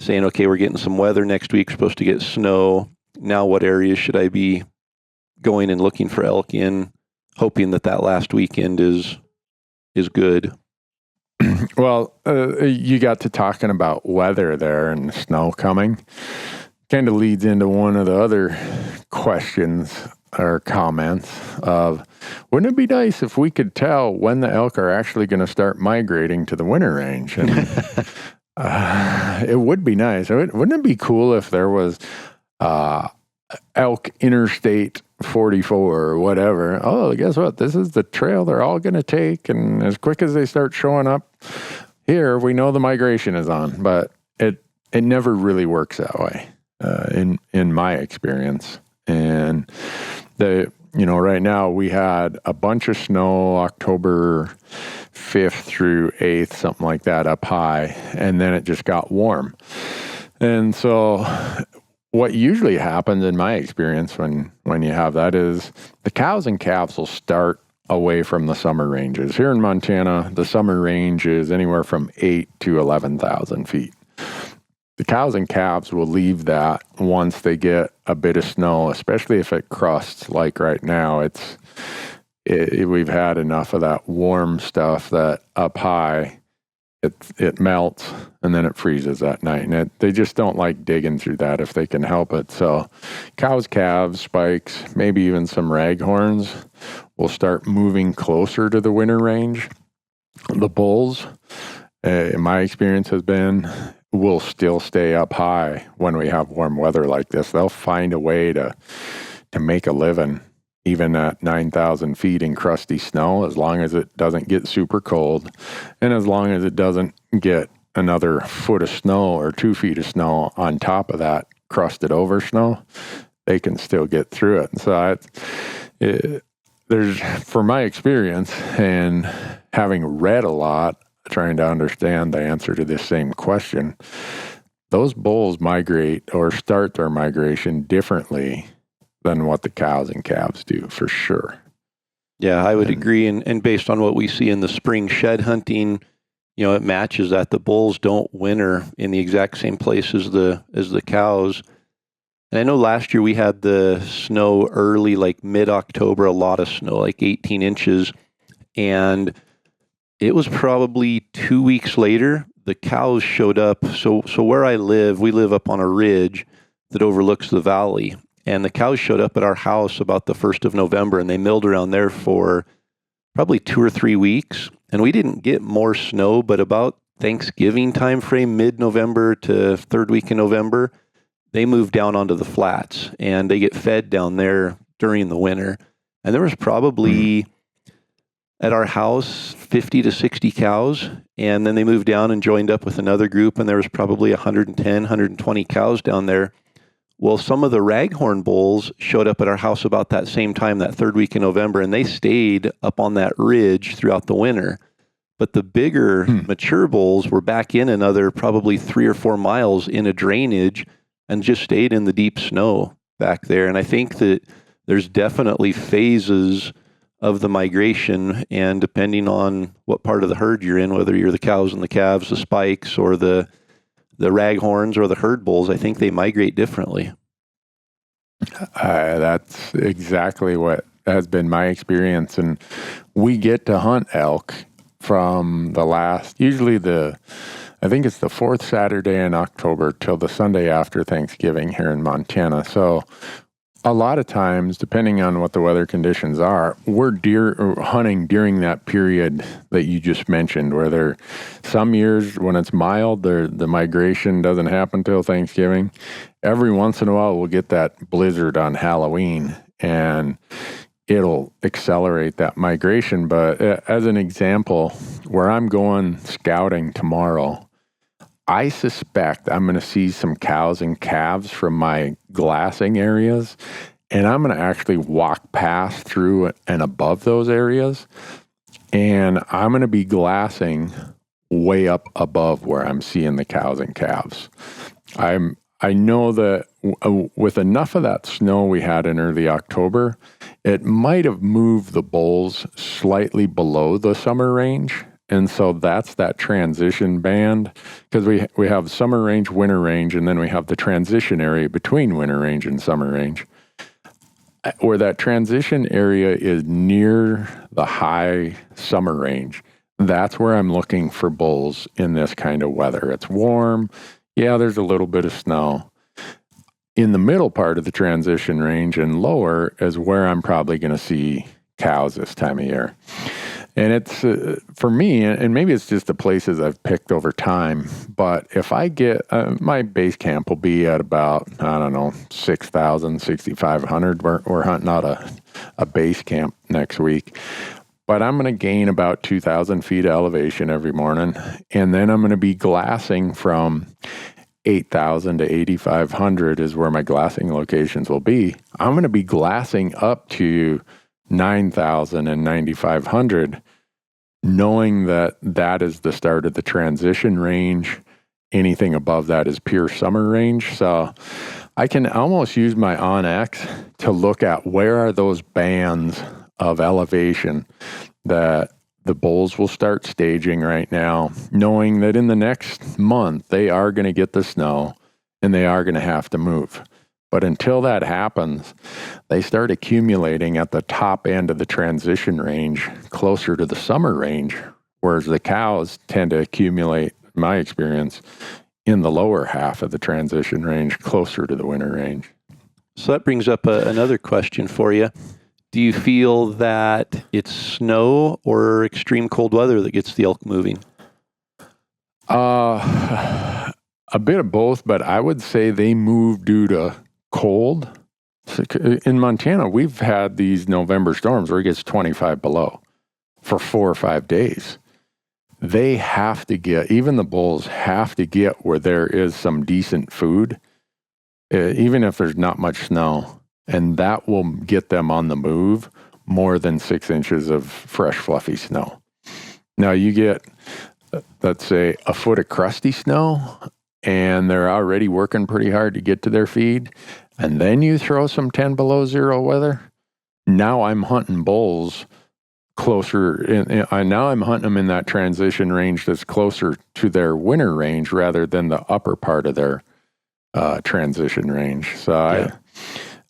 saying, okay, we're getting some weather next week, supposed to get snow. Now what areas should I be going and looking for elk in, hoping that last weekend is good. Well, you got to talking about weather there and snow coming. Kind of leads into one of the other questions or comments of, wouldn't it be nice if we could tell when the elk are actually going to start migrating to the winter range? And it would be nice. Wouldn't it be cool if there was elk Interstate 44 or whatever? Oh, guess what? This is the trail they're all going to take. And as quick as they start showing up here, we know the migration is on. But it never really works that way in my experience. And right now we had a bunch of snow October 5th through 8th, something like that, up high. And then it just got warm. And so what usually happens in my experience when you have that is the cows and calves will start away from the summer ranges. Here in Montana, the summer range is anywhere from 8 to 11,000 feet. The cows and calves will leave that once they get a bit of snow, especially if it crusts like right now. We've had enough of that warm stuff that up high, it melts and then it freezes at night. And they just don't like digging through that if they can help it. So cows, calves, spikes, maybe even some raghorns will start moving closer to the winter range. The bulls, in my experience, has been will still stay up high when we have warm weather like this. They'll find a way to make a living even at 9,000 feet in crusty snow, as long as it doesn't get super cold and as long as it doesn't get another foot of snow or 2 feet of snow on top of that crusted over snow, they can still get through it. So there's, for my experience and having read a lot, trying to understand the answer to this same question, those bulls migrate or start their migration differently than what the cows and calves do, for sure. Yeah, I would agree. And based on what we see in the spring shed hunting, it matches that. The bulls don't winter in the exact same place as the cows. And I know last year we had the snow early, like mid-October, a lot of snow, like 18 inches. And it was probably 2 weeks later, the cows showed up. So where I live, we live up on a ridge that overlooks the valley. And the cows showed up at our house about the 1st of November, and they milled around there for probably 2 or 3 weeks. And we didn't get more snow, but about Thanksgiving time frame, mid-November to third week in November, they moved down onto the flats, and they get fed down there during the winter. And there was probably at our house 50 to 60 cows, and then they moved down and joined up with another group, and there was probably 110, 120 cows down there. Well, some of the raghorn bulls showed up at our house about that same time, that third week in November, and they stayed up on that ridge throughout the winter. But the bigger, mature bulls were back in another probably 3 or 4 miles in a drainage and just stayed in the deep snow back there. And I think that there's definitely phases of the migration, and depending on what part of the herd you're in, whether you're the cows and the calves, the spikes, or the raghorns or the herd bulls, I think they migrate differently. That's exactly what has been my experience. And we get to hunt elk from usually I think it's the 4th Saturday in October till the Sunday after Thanksgiving here in Montana. So a lot of times, depending on what the weather conditions are, we're hunting during that period that you just mentioned, where some years when it's mild, the migration doesn't happen till Thanksgiving. Every once in a while, we'll get that blizzard on Halloween, and it'll accelerate that migration. But as an example, where I'm going scouting tomorrow, I suspect I'm going to see some cows and calves from my glassing areas, and I'm going to actually walk past through and above those areas, and I'm going to be glassing way up above where I'm seeing the cows and calves. I know that with enough of that snow we had in early October, it might have moved the bulls slightly below the summer range. And so that's that transition band, because we have summer range, winter range, and then we have the transition area between winter range and summer range. where that transition area is near the high summer range, that's where I'm looking for bulls in this kind of weather. It's warm. Yeah, there's a little bit of snow. In the middle part of the transition range and lower is where I'm probably going to see cows this time of year. And it's, for me, and maybe it's just the places I've picked over time, but if I get, my base camp will be at about, 6,000, 6,500. We're hunting out a base camp next week. But I'm going to gain about 2,000 feet of elevation every morning. And then I'm going to be glassing from 8,000 to 8,500 is where my glassing locations will be. I'm going to be glassing up to 9,000 and 9,500, knowing that that is the start of the transition range. Anything above that is pure summer range. So I can almost use my OnX to look at where are those bands of elevation that the bulls will start staging right now, knowing that in the next month they are going to get the snow and they are going to have to move. But until that happens, they start accumulating at the top end of the transition range, closer to the summer range, whereas the cows tend to accumulate, in my experience, in the lower half of the transition range, closer to the winter range. So that brings up another question for you. Do you feel that it's snow or extreme cold weather that gets the elk moving? A bit of both, but I would say they move due to cold. In Montana, we've had these November storms where it gets 25 below for 4 or 5 days. They have to get, even the bulls have to get where there is some decent food, even if there's not much snow. And that will get them on the move more than 6 inches of fresh, fluffy snow. Now you get, let's say, a foot of crusty snow, and they're already working pretty hard to get to their feed. And then you throw some 10 below zero weather. Now I'm hunting bulls closer. Now I'm hunting them in that transition range that's closer to their winter range rather than the upper part of their transition range. So yeah.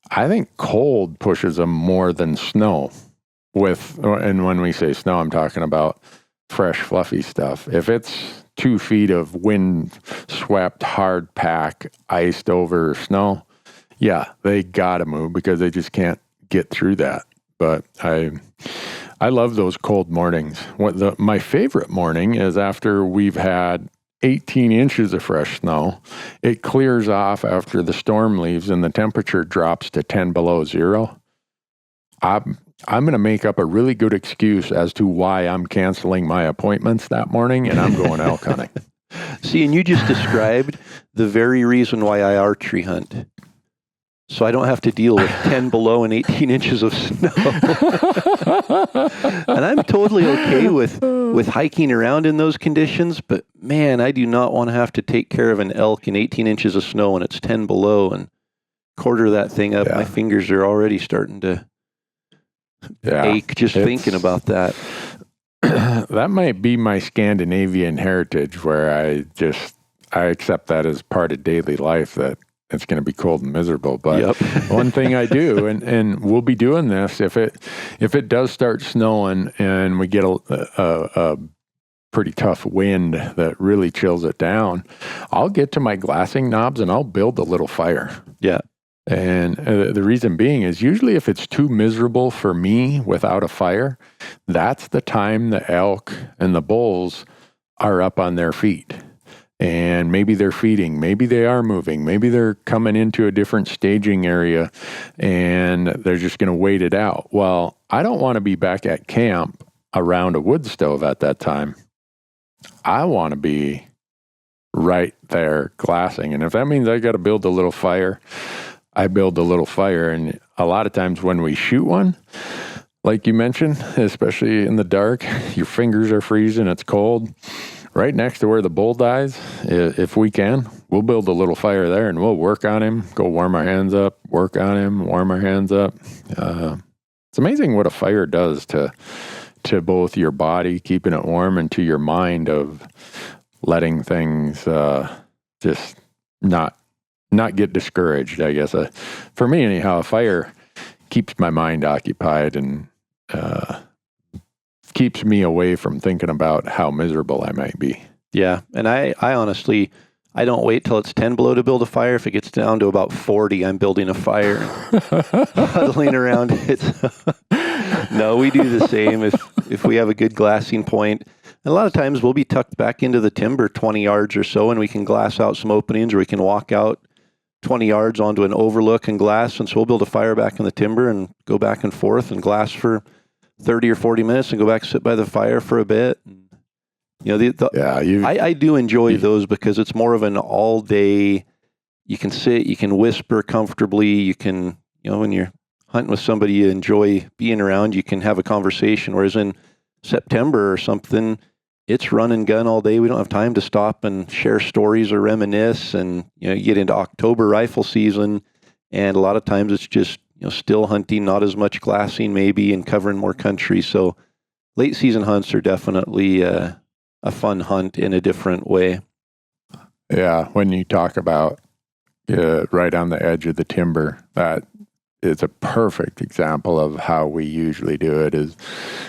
I think cold pushes them more than snow. And when we say snow, I'm talking about fresh, fluffy stuff. If it's 2 feet of wind-swept, hard pack, iced over snow, yeah, they gotta move because they just can't get through that. But I love those cold mornings. My favorite morning is after we've had 18 inches of fresh snow. It clears off after the storm leaves and the temperature drops to 10 below zero. I'm going to make up a really good excuse as to why I'm canceling my appointments that morning and I'm going elk hunting. See, and you just described the very reason why I archery hunt. So I don't have to deal with 10 below and 18 inches of snow. And I'm totally okay with hiking around in those conditions, but man, I do not want to have to take care of an elk in 18 inches of snow when it's 10 below and quarter that thing up. Yeah. My fingers are already starting to ache just thinking about that. That might be my Scandinavian heritage where I accept that as part of daily life, that it's going to be cold and miserable. But one thing I do, and we'll be doing this, if it does start snowing and we get a pretty tough wind that really chills it down, I'll get to my glassing knobs and I'll build a little fire. Yeah. And the reason being is usually if it's too miserable for me without a fire, that's the time the elk and the bulls are up on their feet. And maybe they're feeding, maybe they are moving, maybe they're coming into a different staging area and they're just going to wait it out. Well, I don't want to be back at camp around a wood stove at that time. I want to be right there glassing. And if that means I got to build a little fire, I build a little fire. And a lot of times when we shoot one, like you mentioned, especially in the dark, your fingers are freezing, it's cold. Right next to where the bull dies, if we can, we'll build a little fire there and we'll work on him, go warm our hands up, work on him, warm our hands up. It's amazing what a fire does to both your body, keeping it warm, and to your mind of letting things just not get discouraged, I guess. For me anyhow, a fire keeps my mind occupied and keeps me away from thinking about how miserable I might be. Yeah. And I honestly, I don't wait till it's 10 below to build a fire. If it gets down to about 40, I'm building a fire, huddling around it. No, we do the same if we have a good glassing point. And a lot of times we'll be tucked back into the timber 20 yards or so, and we can glass out some openings, or we can walk out 20 yards onto an overlook and glass. And so we'll build a fire back in the timber and go back and forth and glass for 30 or 40 minutes and go back, sit by the fire for a bit. You know, I do enjoy those because it's more of an all day. You can sit, you can whisper comfortably. You can, you know, when you're hunting with somebody you enjoy being around, you can have a conversation. Whereas in September or something, it's run and gun all day. We don't have time to stop and share stories or reminisce. And, you know, you get into October rifle season, and a lot of times it's just, you know, still hunting, not as much glassing maybe, and covering more country. So late season hunts are definitely a fun hunt in a different way. Yeah, when you talk about right on the edge of the timber, that is a perfect example of how we usually do it. Is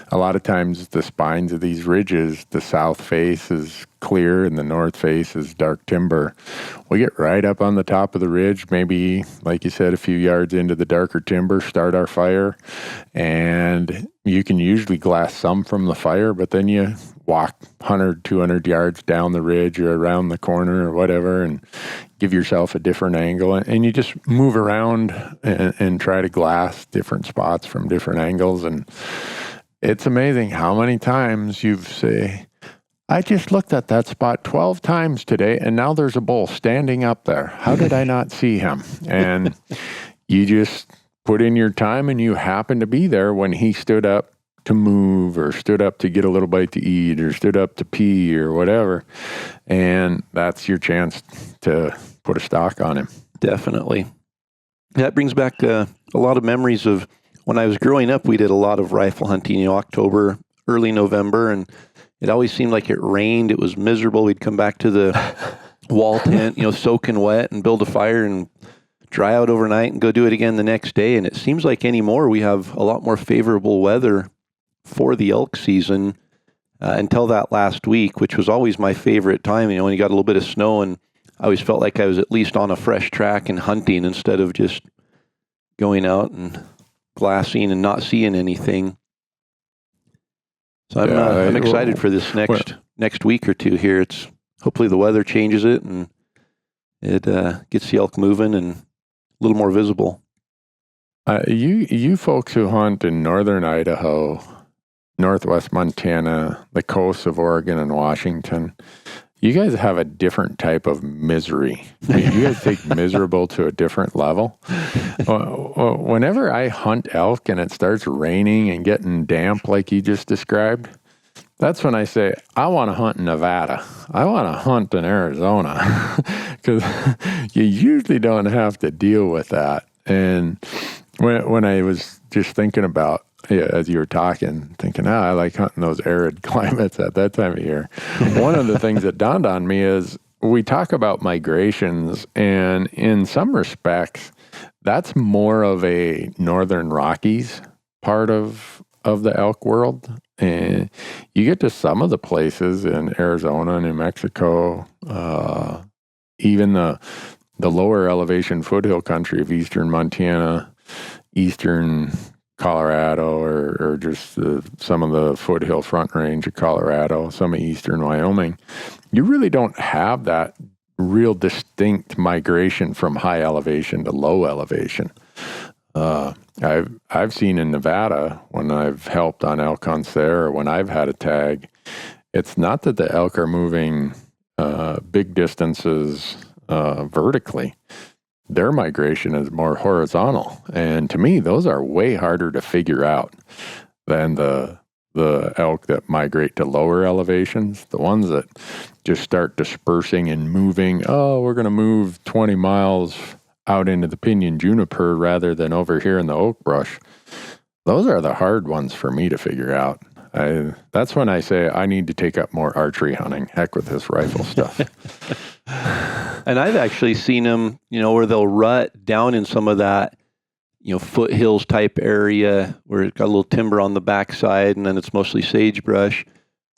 a lot of times the spines of these ridges, the south face is clear and the north face is dark timber. We get right up on the top of the ridge, maybe, like you said, a few yards into the darker timber, start our fire, and you can usually glass some from the fire, but then you walk 100, 200 yards down the ridge or around the corner or whatever and give yourself a different angle. And you just move around and try to glass different spots from different angles. And it's amazing how many times you say, I just looked at that spot 12 times today, and now there's a bull standing up there. How did I not see him? And you just put in your time, and you happen to be there when he stood up to move, or stood up to get a little bite to eat, or stood up to pee, or whatever. And that's your chance to put a stock on him. Definitely. That brings back a lot of memories of when I was growing up. We did a lot of rifle hunting, you know, October, early November, and it always seemed like it rained. It was miserable. We'd come back to the wall tent, you know, soaking wet, and build a fire and dry out overnight and go do it again the next day. And it seems like anymore we have a lot more favorable weather for the elk season until that last week, which was always my favorite time. You know, when you got a little bit of snow, and I always felt like I was at least on a fresh track and hunting instead of just going out and glassing and not seeing anything. So I'm excited for this next week or two here. It's hopefully the weather changes it and it gets the elk moving and a little more visible. You folks who hunt in northern Idaho, northwest Montana, the coasts of Oregon and Washington, you guys have a different type of misery. I mean, you guys take miserable to a different level. Whenever I hunt elk and it starts raining and getting damp like you just described, that's when I say, I want to hunt in Nevada. I want to hunt in Arizona. Because you usually don't have to deal with that. And when I was just thinking about, as you were talking, thinking, I like hunting those arid climates at that time of year. One of the things that dawned on me is we talk about migrations, and in some respects, that's more of a Northern Rockies part of the elk world. And you get to some of the places in Arizona, New Mexico, even the lower elevation foothill country of eastern Montana, eastern Colorado, or just some of the foothill front range of Colorado, some of eastern Wyoming. You really don't have that real distinct migration from high elevation to low elevation. I've seen in Nevada when I've helped on elk hunts there, or when I've had a tag, it's not that the elk are moving big distances vertically. Their migration is more horizontal. And to me, those are way harder to figure out than the elk that migrate to lower elevations. The ones that just start dispersing and moving, we're going to move 20 miles out into the pinyon juniper rather than over here in the oak brush. Those are the hard ones for me to figure out. That's when I say I need to take up more archery hunting. Heck with this rifle stuff. And I've actually seen them, you know, where they'll rut down in some of that, foothills type area where it's got a little timber on the backside and then it's mostly sagebrush.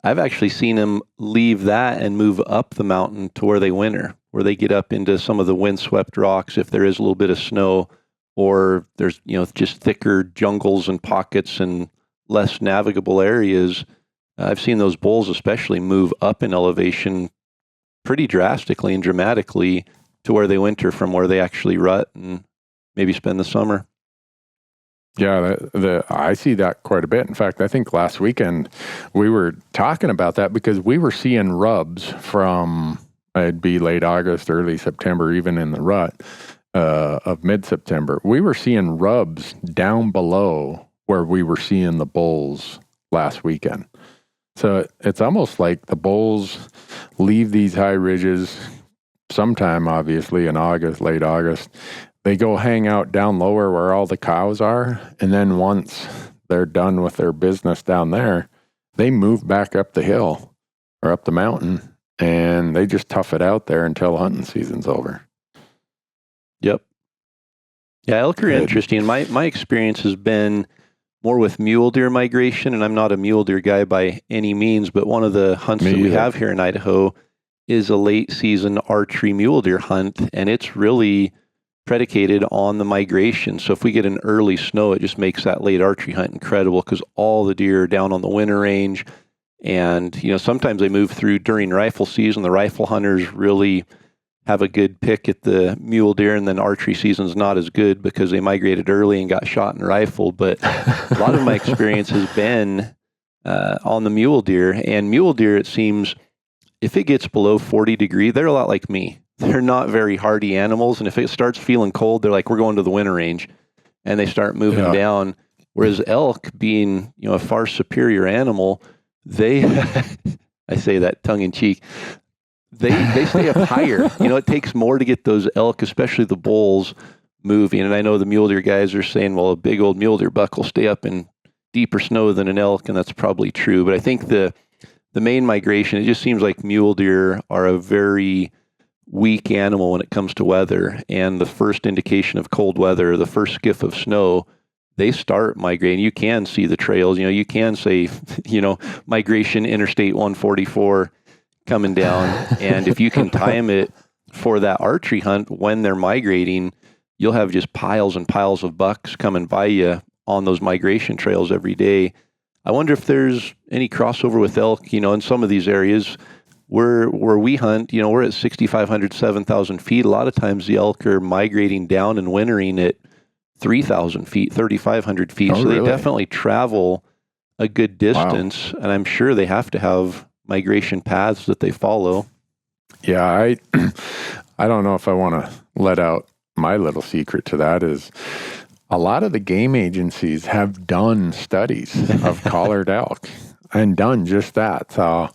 I've actually seen them leave that and move up the mountain to where they winter, where they get up into some of the windswept rocks if there is a little bit of snow, or there's, just thicker jungles and pockets and less navigable areas. I've seen those bulls especially move up in elevation pretty drastically and dramatically to where they winter from where they actually rut and maybe spend the summer. Yeah, I see that quite a bit. In fact, I think last weekend we were talking about that because we were seeing rubs from, it'd be late August, early September, even in the rut of mid-September. We were seeing rubs down below where we were seeing the bulls last weekend. So it's almost like the bulls leave these high ridges sometime, obviously, in August, late August. They go hang out down lower where all the cows are, and then once they're done with their business down there, they move back up the hill or up the mountain, and they just tough it out there until hunting season's over. Yep. Yeah, elk are interesting. My experience has been more with mule deer migration, and I'm not a mule deer guy by any means, but one of the hunts that we have here in Idaho is a late season archery mule deer hunt, and it's really predicated on the migration. So if we get an early snow, it just makes that late archery hunt incredible because all the deer are down on the winter range. And, sometimes they move through during rifle season. The rifle hunters really have a good pick at the mule deer, and then archery season's not as good because they migrated early and got shot in rifle. But a lot of my experience has been on the mule deer. And mule deer, it seems, if it gets below 40 degrees, they're a lot like me. They're not very hardy animals, and if it starts feeling cold, they're like, we're going to the winter range, and they start moving down. Whereas elk, being a far superior animal, they I say that tongue in cheek, they stay up higher. It takes more to get those elk, especially the bulls, moving. And I know the mule deer guys are saying, well, a big old mule deer buck will stay up in deeper snow than an elk, and that's probably true. But I think the main migration, it just seems like mule deer are a very weak animal when it comes to weather, and the first indication of cold weather, the first skiff of snow, they start migrating. You can see the trails, you can say, migration Interstate 144 coming down. And if you can time it for that archery hunt when they're migrating, you'll have just piles and piles of bucks coming by you on those migration trails every day. I wonder if there's any crossover with elk, in some of these areas where we hunt, we're at 6,500, 7,000 feet. A lot of times the elk are migrating down and wintering at 3,000 feet, 3,500 feet. So really? They definitely travel a good distance. Wow. And I'm sure they have to have migration paths that they follow. Yeah, I don't know if I want to let out my little secret to that is a lot of the game agencies have done studies of collared elk. And done just that. So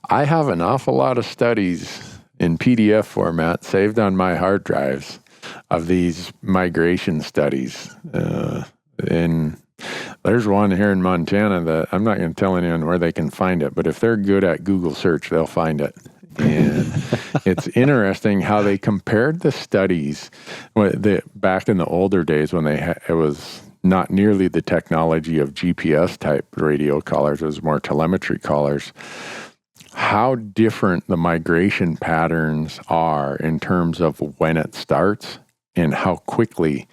I have an awful lot of studies in PDF format saved on my hard drives of these migration studies. And there's one here in Montana that I'm not going to tell anyone where they can find it, but if they're good at Google search, they'll find it. And it's interesting how they compared the studies back in the older days when it was not nearly the technology of GPS type radio collars, it was more telemetry collars, how different the migration patterns are in terms of when it starts and how quickly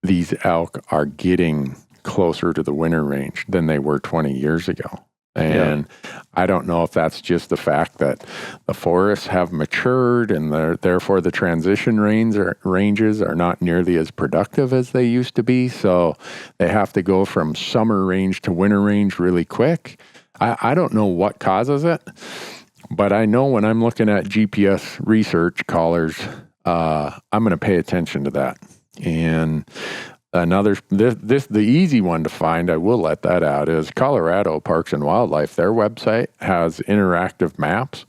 these elk are getting closer to the winter range than they were 20 years ago. And I don't know if that's just the fact that the forests have matured and therefore the transition ranges are not nearly as productive as they used to be. So they have to go from summer range to winter range really quick. I don't know what causes it, but I know when I'm looking at GPS research collars, I'm going to pay attention to that. And the easy one to find, I will let that out, is Colorado Parks and Wildlife. Their website has interactive maps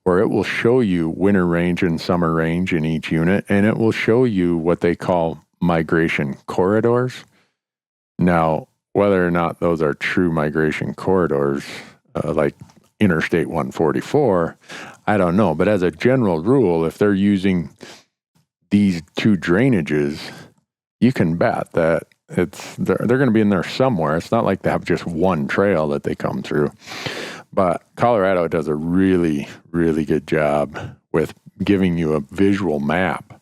where it will show you winter range and summer range in each unit, and it will show you what they call migration corridors. Now, whether or not those are true migration corridors, like Interstate 144, I don't know. But as a general rule, if they're using these two drainages, you can bet that they're going to be in there somewhere. It's not like they have just one trail that they come through. But Colorado does a really, really good job with giving you a visual map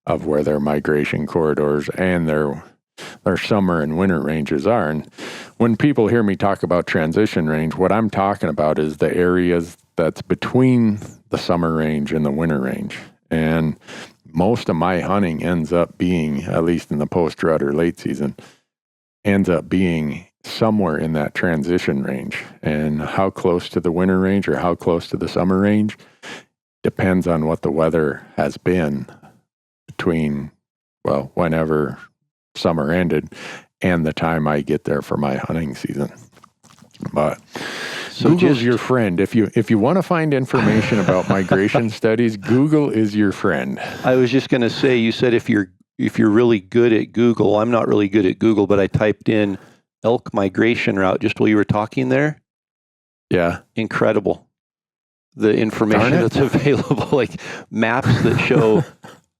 of where their migration corridors and their summer and winter ranges are. And when people hear me talk about transition range, what I'm talking about is the areas that's between the summer range and the winter range. And most of my hunting ends up being, at least in the post-rut or late season, ends up being somewhere in that transition range. And how close to the winter range or how close to the summer range depends on what the weather has been between, well, whenever summer ended and the time I get there for my hunting season. But so Google's your friend. If you want to find information about migration studies, Google is your friend. I was just going to say, you said if you're really good at Google, I'm not really good at Google, but I typed in elk migration route just while you were talking there. Yeah. Incredible. The information that's available, like maps that show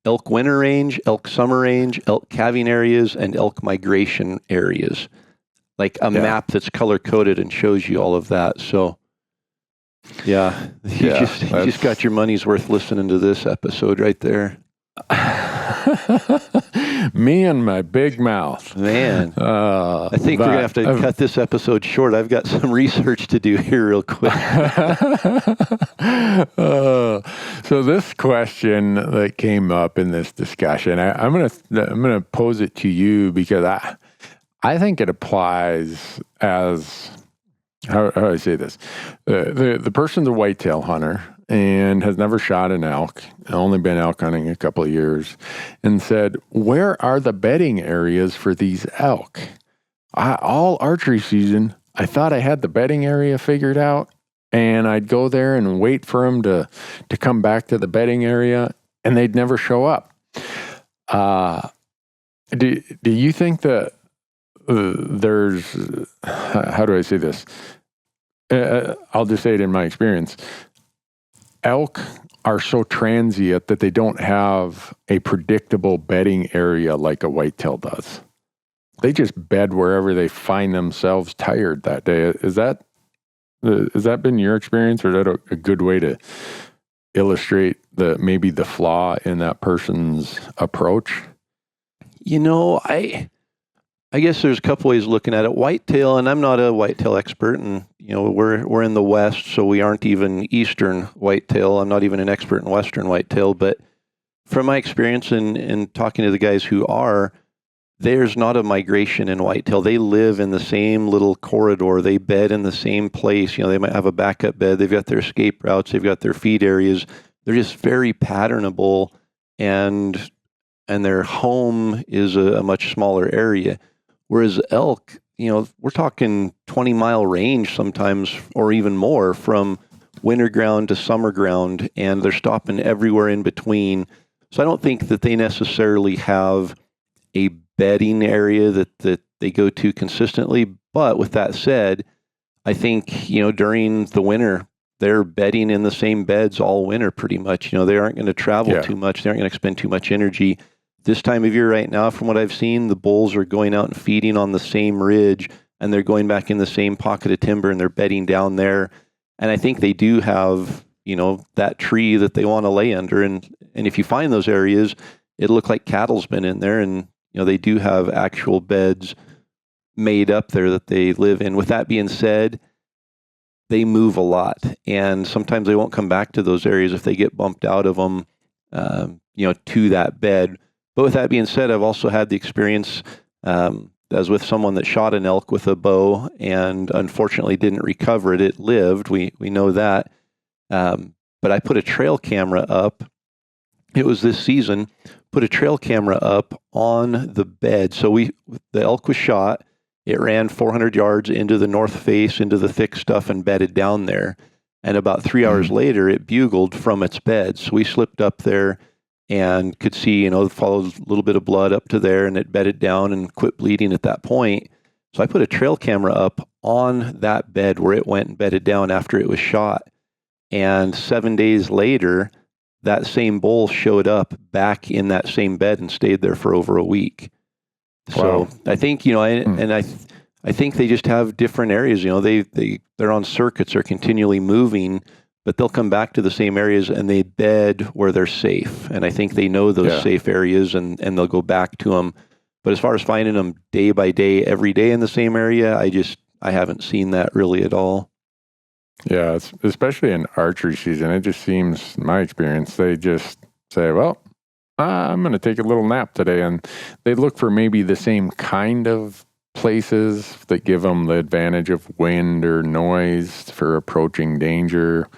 elk winter range, elk summer range, elk calving areas, and elk migration areas. Like a map that's color coded and shows you all of that. So, you just got your money's worth listening to this episode right there. Me and my big mouth. Man, I think we're going to have to cut this episode short. I've got some research to do here real quick. So this question that came up in this discussion, I'm gonna pose it to you because I think it applies as, how do I say this? The person's a whitetail hunter and has never shot an elk, only been elk hunting a couple of years, and said, where are the bedding areas for these elk? All archery season, I thought I had the bedding area figured out, and I'd go there and wait for them to come back to the bedding area, and they'd never show up. Do you think that there's, how do I say this? I'll just say it in my experience. Elk are so transient that they don't have a predictable bedding area like a whitetail does. They just bed wherever they find themselves tired that day. Has that been your experience, or is that a good way to illustrate maybe the flaw in that person's approach? You know, I guess there's a couple ways of looking at it. Whitetail, and I'm not a whitetail expert, and we're in the West, so we aren't even Eastern whitetail. I'm not even an expert in Western whitetail, but from my experience in talking to the guys who are, there's not a migration in whitetail. They live in the same little corridor. They bed in the same place. They might have a backup bed. They've got their escape routes. They've got their feed areas. They're just very patternable, and their home is a much smaller area. Whereas elk, we're talking 20-mile range sometimes, or even more, from winter ground to summer ground, and they're stopping everywhere in between. So I don't think that they necessarily have a bedding area that they go to consistently. But with that said, I think, during the winter, they're bedding in the same beds all winter pretty much. They aren't going to travel too much. They aren't going to expend too much energy. This time of year right now, from what I've seen, the bulls are going out and feeding on the same ridge, and they're going back in the same pocket of timber, and they're bedding down there. And I think they do have, that tree that they want to lay under. And if you find those areas, it'll look like cattle's been in there. And, they do have actual beds made up there that they live in. With that being said, they move a lot. And sometimes they won't come back to those areas if they get bumped out of them, to that bed. But with that being said, I've also had the experience as with someone that shot an elk with a bow and unfortunately didn't recover it. It lived. We know that. But I put a trail camera up. It was this season. Put a trail camera up on the bed. So the elk was shot. It ran 400 yards into the north face, into the thick stuff, and bedded down there. And about 3 hours later, it bugled from its bed. So we slipped up there and could see, followed a little bit of blood up to there, and it bedded down and quit bleeding at that point. So I put a trail camera up on that bed where it went and bedded down after it was shot. And 7 days later, that same bull showed up back in that same bed and stayed there for over a week. So I think, I think they just have different areas. They're on circuits, are continually moving, but they'll come back to the same areas and they bed where they're safe. And I think they know those safe areas and they'll go back to them. But as far as finding them day by day, every day in the same area, I haven't seen that really at all. Yeah, it's, especially in archery season, it just seems, in my experience, they just say, well, I'm going to take a little nap today. And they look for maybe the same kind of places that give them the advantage of wind or noise for approaching danger,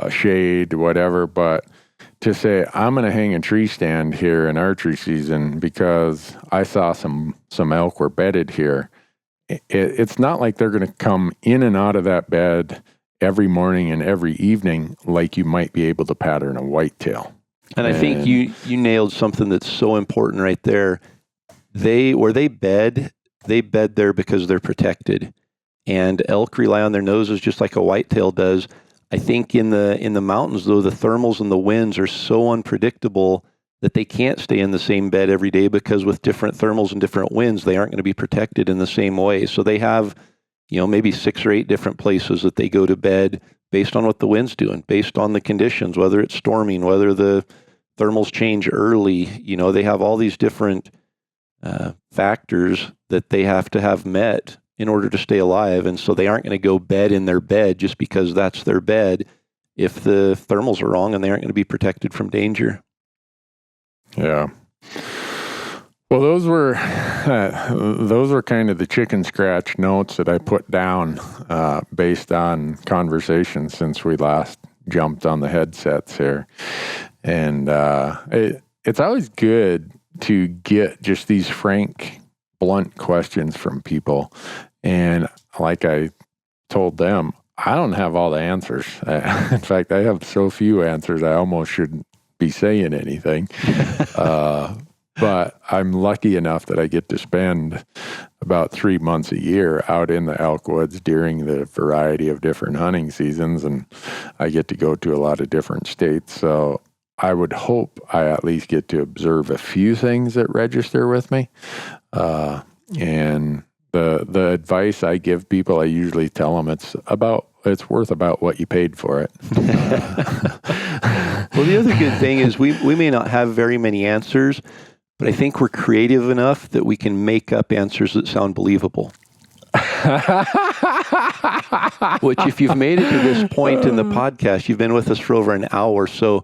shade, whatever. But to say, I'm going to hang a tree stand here in archery season because I saw some elk were bedded here. It's not like they're going to come in and out of that bed every morning and every evening like you might be able to pattern a whitetail. And I think you nailed something that's so important right there. Where they bed there because they're protected. And elk rely on their noses just like a whitetail does. I think in the mountains, though, the thermals and the winds are so unpredictable that they can't stay in the same bed every day because with different thermals and different winds, they aren't going to be protected in the same way. So they have, maybe 6 or 8 different places that they go to bed based on what the wind's doing, based on the conditions, whether it's storming, whether the thermals change early. They have all these different factors that they have to have met in order to stay alive. And so they aren't going to go bed in their bed just because that's their bed if the thermals are wrong, and they aren't going to be protected from danger. Yeah. Well, those were kind of the chicken scratch notes that I put down based on conversations since we last jumped on the headsets here. And it's always good to get just these frank, blunt questions from people. And like I told them, I don't have all the answers. In fact, I have so few answers, I almost shouldn't be saying anything. But I'm lucky enough that I get to spend about 3 months a year out in the elk woods during the variety of different hunting seasons. And I get to go to a lot of different states. So I would hope I at least get to observe a few things that register with me. And the advice I give people, I usually tell them it's worth about what you paid for it. Well, the other good thing is we may not have very many answers, but I think we're creative enough that we can make up answers that sound believable. Which, if you've made it to this point in the podcast, you've been with us for over an hour. So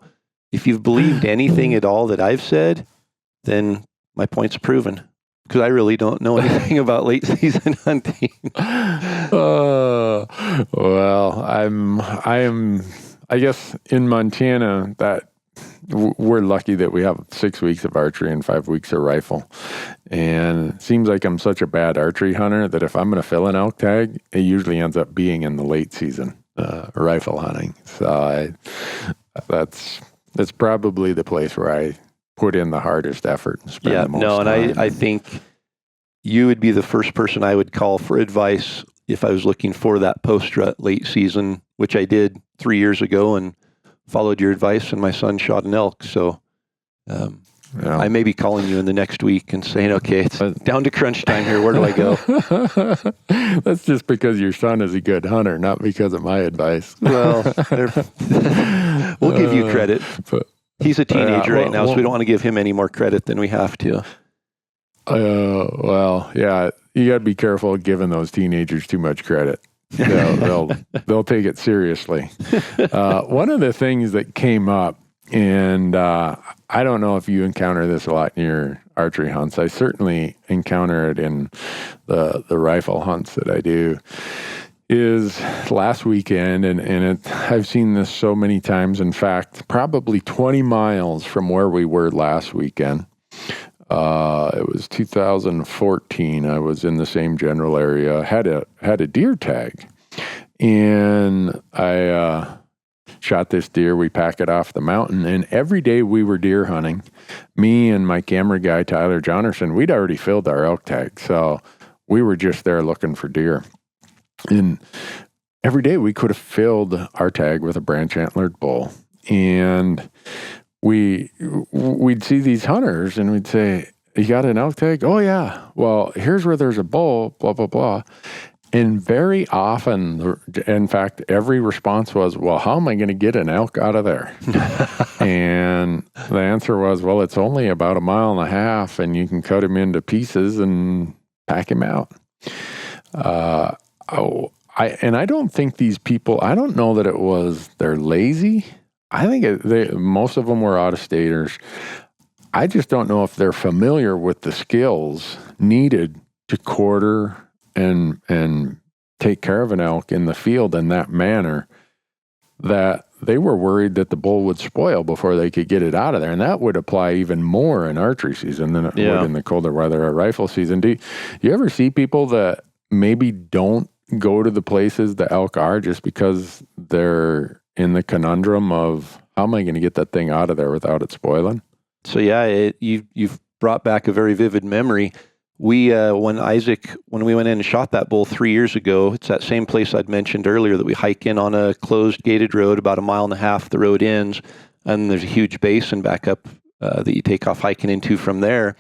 if you've believed anything at all that I've said, then my point's proven. Because I really don't know anything about late season hunting. Well, I guess in Montana that we're lucky that we have 6 weeks of archery and 5 weeks of rifle. And it seems like I'm such a bad archery hunter that if I'm going to fill an elk tag, it usually ends up being in the late season rifle hunting. So that's probably the place where I put in the hardest effort and spend the most time. And I think you would be the first person I would call for advice if I was looking for that post-rut late season, which I did 3 years ago and followed your advice, and my son shot an elk. So I may be calling you in the next week and saying, okay, it's down to crunch time here. Where do I go? That's just because your son is a good hunter, not because of my advice. Well, we'll give you credit. He's a teenager right now, so we don't want to give him any more credit than we have to. Well, yeah, you got to be careful giving those teenagers too much credit. They'll take it seriously. One of the things that came up, and I don't know if you encounter this a lot in your archery hunts. I certainly encounter it in the rifle hunts that I do. Is last weekend, and I've seen this so many times. In fact, probably 20 miles from where we were last weekend. It was 2014. I was in the same general area. Had a deer tag, and I shot this deer. We pack it off the mountain, and every day we were deer hunting. Me and my camera guy Tyler Jonerson, we'd already filled our elk tag, so we were just there looking for deer. And every day we could have filled our tag with a branch antlered bull. And we'd see these hunters and we'd say, you got an elk tag? Oh, yeah. Well, here's where there's a bull, blah, blah, blah. And very often, in fact, every response was, well, how am I going to get an elk out of there? And the answer was, well, it's only about 1.5 miles, and you can cut him into pieces and pack him out. I don't think these people, I don't know that it was they're lazy. I think most of them were out-of-staters. I just don't know if they're familiar with the skills needed to quarter and take care of an elk in the field in that manner, that they were worried that the bull would spoil before they could get it out of there. And that would apply even more in archery season than it would in the colder weather or rifle season. Do you ever see people that maybe don't go to the places the elk are just because they're in the conundrum of, how am I going to get that thing out of there without it spoiling? So you've brought back a very vivid memory. We, when we went in and shot that bull 3 years ago, it's that same place I'd mentioned earlier that we hike in on a closed gated road, about 1.5 miles, the road ends, and there's a huge basin back up that you take off hiking into from there.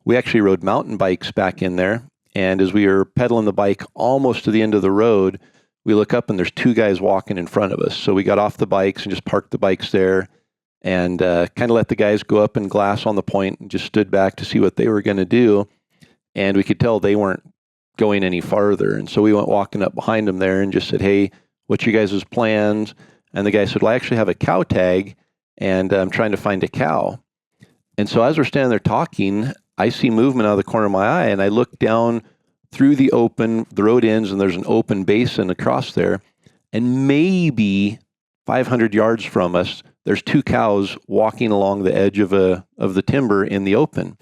We actually rode mountain bikes back in there. And as we were pedaling the bike almost to the end of the road, we look up and there's 2 guys walking in front of us. So we got off the bikes and just parked the bikes there and kind of let the guys go up and glass on the point and just stood back to see what they were going to do. And we could tell they weren't going any farther. And so we went walking up behind them there and just said, hey, what's your guys' plans? And the guy said, well, I actually have a cow tag and I'm trying to find a cow. And so as we're standing there talking, I see movement out of the corner of my eye and I look down through the road ends and there's an open basin across there. And maybe 500 yards from us, there's 2 cows walking along the edge of the timber in the open.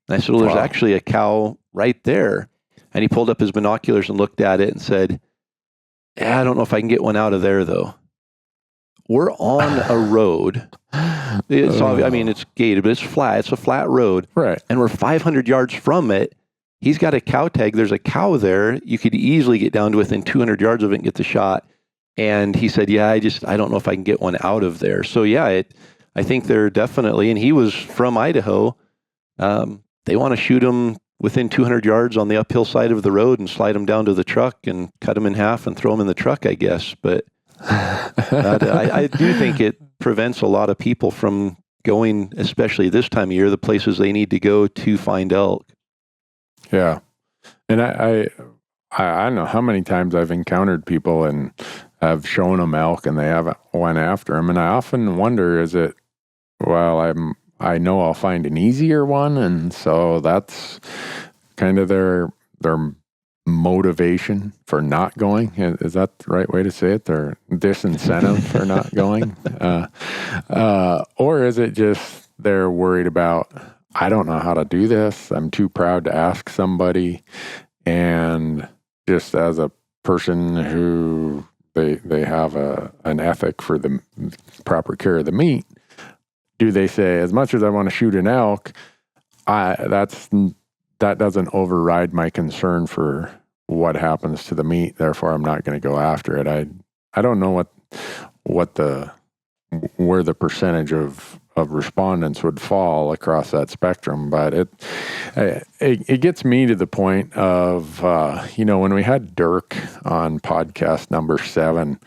And I said, well, there's actually a cow right there. And he pulled up his binoculars and looked at it and said, I don't know if I can get one out of there, though. We're on a road. It's gated, but it's flat. It's a flat road. Right. And we're 500 yards from it. He's got a cow tag. There's a cow there. You could easily get down to within 200 yards of it and get the shot. And he said, I don't know if I can get one out of there. So, I think they're definitely, and he was from Idaho. They want to shoot him within 200 yards on the uphill side of the road and slide him down to the truck and cut him in half and throw him in the truck, I guess. But I do think it prevents a lot of people from going, especially this time of year, the places they need to go to find elk. Yeah. And I don't know how many times I've encountered people and have shown them elk and they haven't went after them. And I often wonder, is it, I know I'll find an easier one, and so that's kind of their motivation for not going. Is that the right way to say it? Their disincentive for not going? Or is it just they're worried about, I don't know how to do this, I'm too proud to ask somebody, and just as a person who they have an ethic for the proper care of the meat, do they say, as much as I want to shoot an elk, that doesn't override my concern for what happens to the meat, therefore I'm not going to go after it. I don't know where the percentage of respondents would fall across that spectrum, but it gets me to the point of when we had Dirk on podcast number 7,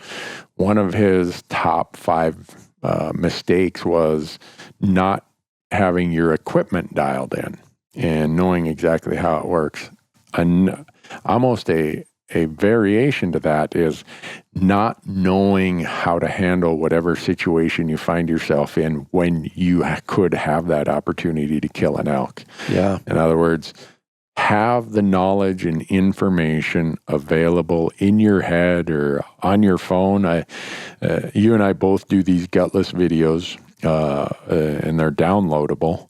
one of his top 5 mistakes was not having your equipment dialed in and knowing exactly how it works. And almost a variation to that is not knowing how to handle whatever situation you find yourself in when you could have that opportunity to kill an elk. Yeah. In other words, have the knowledge and information available in your head or on your phone. You and I both do these gutless videos, and they're downloadable.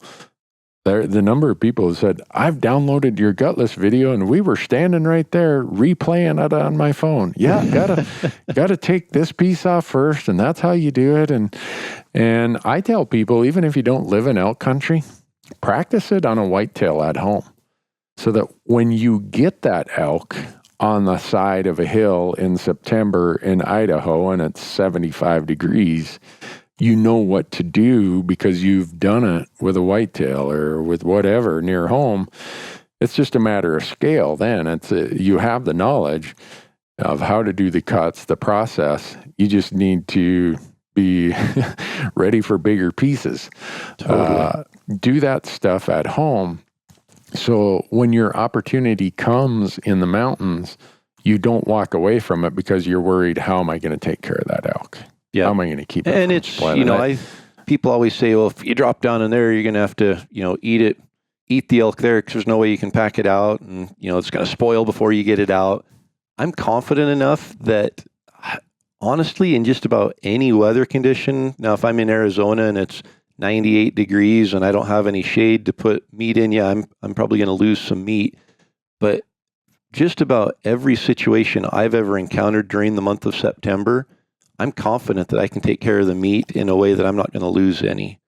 The number of people who said, I've downloaded your gutless video and we were standing right there replaying it on my phone. Yeah, gotta take this piece off first, and that's how you do it. And I tell people, even if you don't live in elk country, practice it on a whitetail at home, so that when you get that elk on the side of a hill in September in Idaho and it's 75 degrees, you know what to do because you've done it with a whitetail or with whatever near home. It's just a matter of scale then. You have the knowledge of how to do the cuts, the process. You just need to be ready for bigger pieces. Totally. Do that stuff at home. So when your opportunity comes in the mountains, you don't walk away from it because you're worried, how am I going to take care of that elk? Yeah. How am I going to keep it? And it's, people always say, well, if you drop down in there, you're going to have to, eat the elk there because there's no way you can pack it out, and, it's going to spoil before you get it out. I'm confident enough that, honestly, in just about any weather condition, now if I'm in Arizona and it's 98 degrees and I don't have any shade to put meat in, I'm probably going to lose some meat. But just about every situation I've ever encountered during the month of September, I'm confident that I can take care of the meat in a way that I'm not going to lose any.